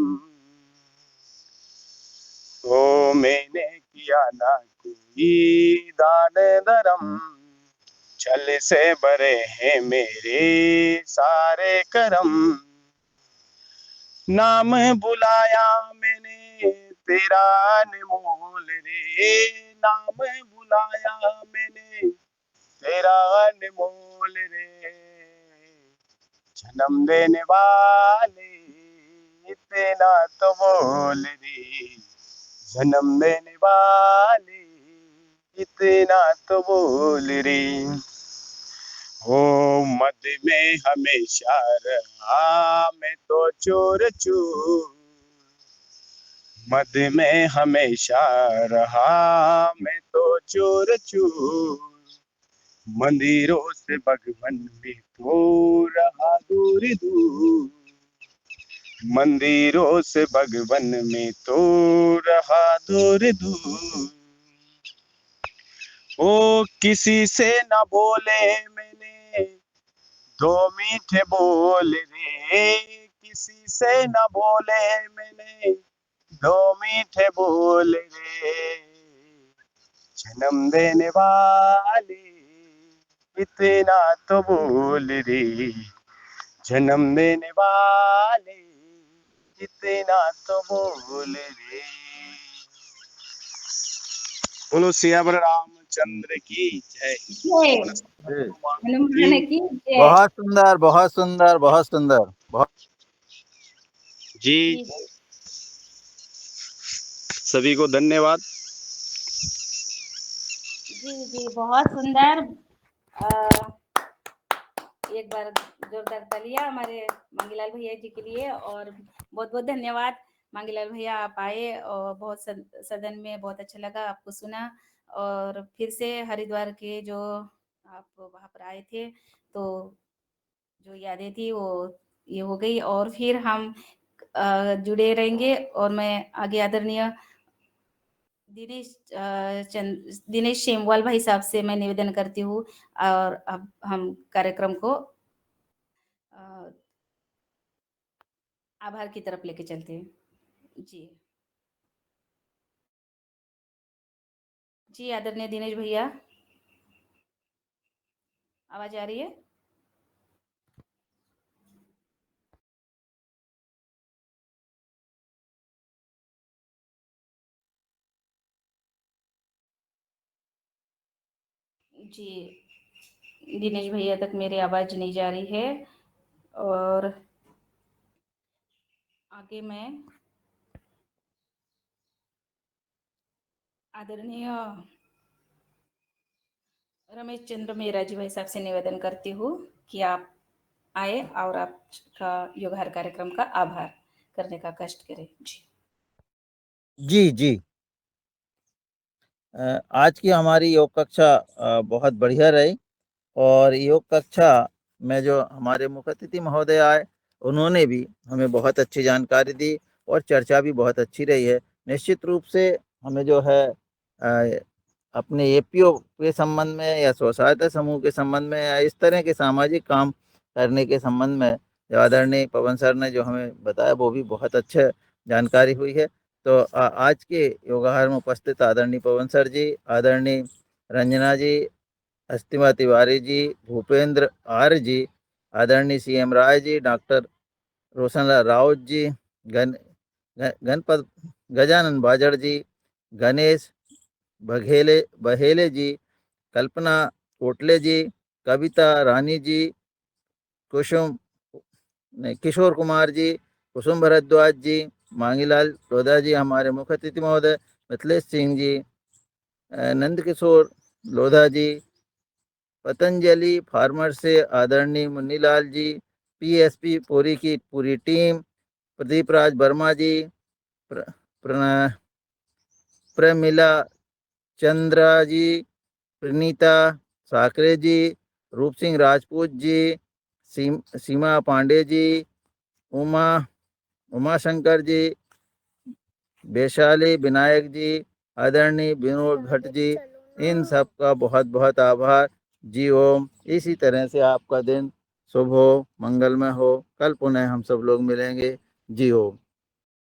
Speaker 2: ओ मैंने किया ना कोई दान धर्म, छल से भरे हैं मेरे सारे कर्म। नाम बुलाया मैंने तेरा अनमोल रे, नाम बुलाया मैंने तेरा अनमोल रे, जन्म देने वाले इतना तो बोल रे, जन्म देने वाले इतना तो बोल रे। हो मद में हमेशा रहा मैं तो चोर चूर, मद में हमेशा रहा मैं तो चोर चूर, मंदिरों से भगवन में तो रहा दूर दूर, मंदिरों से भगवन में तो रहा दूर दूर। ओ किसी से न बोले मैंने दो मीठे बोल रे, किसी से न बोले मैंने दो मीठे बोल रे, जन्म देने वाले इतना तो बोल रे, जन्म देने वाले इतना तो बोल रे। बोलो सियावर रामचंद्र की जय।
Speaker 1: जय
Speaker 11: जी
Speaker 1: हनुमान की जय।
Speaker 11: बहुत सुंदर, बहुत सुंदर, बहुत सुंदर, बहुत
Speaker 2: जी सभी को धन्यवाद।
Speaker 1: जी जी बहुत सुंदर। एक बार जोरदार तालियां हमारे मांगीलाल भैया जी के लिए, और बहुत बहुत धन्यवाद मांगीलाल भैया, आप आए और बहुत सदन में बहुत अच्छा लगा आपको सुना। और फिर से हरिद्वार के जो आप वहाँ पर आए थे तो जो यादें थी वो ये हो गई, और फिर हम जुड़े रहेंगे। और मैं आगे आदरणीय दिनेश शेमवाल भाई साहब से मैं निवेदन करती हूँ, और अब हम कार्यक्रम को आभार की तरफ लेके चलते हैं। जी जी आदरणीय दिनेश भैया, आवाज आ रही है? जी दिनेश भैया तक मेरी आवाज नहीं जा रही है। और आगे मैं आदरणीय रमेश चंद्र मेहरा जी भाई साहब से निवेदन करती हूँ कि आप आए और आपका योगहार कार्यक्रम का आभार करने का कष्ट करें। जी
Speaker 11: जी आज की हमारी योग कक्षा बहुत बढ़िया रही, और योग कक्षा में जो हमारे मुख्य अतिथि महोदय आए उन्होंने भी हमें बहुत अच्छी जानकारी दी, और चर्चा भी बहुत अच्छी रही है। निश्चित रूप से हमें जो है अपने एपीओ के संबंध में या स्व सहायता समूह के संबंध में या इस तरह के सामाजिक काम करने के संबंध में जो आदरणीय पवन सर ने जो हमें बताया वो भी बहुत अच्छा जानकारी हुई है। तो आज के योगाहार में उपस्थित आदरणीय पवन सर जी, आदरणीय रंजना जी, अस्तिमा तिवारी जी, भूपेंद्र आर्य जी, आदरणीय सीएम राय जी, डॉक्टर रोशनलाल राउत जी, गणपत गजानन बाजड़ जी, गणेश बहेले जी, कल्पना कोटले जी, कविता रानी जी, किशोर कुमार जी, कुसुम भरद्वाज जी, मांगीलाल लोधा जी, हमारे मुख्य अतिथि महोदय मिथिलेश सिंह जी, नंदकिशोर लोधा जी, पतंजलि फार्मर से आदरणीय मुन्नीलाल जी, पीएसपी पूरी की पूरी टीम, प्रदीप राज वर्मा जी, प्रमिला चंद्रा जी, प्रणीता साकरे जी, रूप सिंह राजपूत जी, सीमा पांडे जी, उमा शंकर जी, वैशाली विनायक जी, आदरणीय विनोद भट्ट जी, इन सब का बहुत बहुत आभार। जी ओम। इसी तरह से आपका दिन शुभ हो, मंगलमय हो। कल पुनः हम सब लोग मिलेंगे। जी ओम।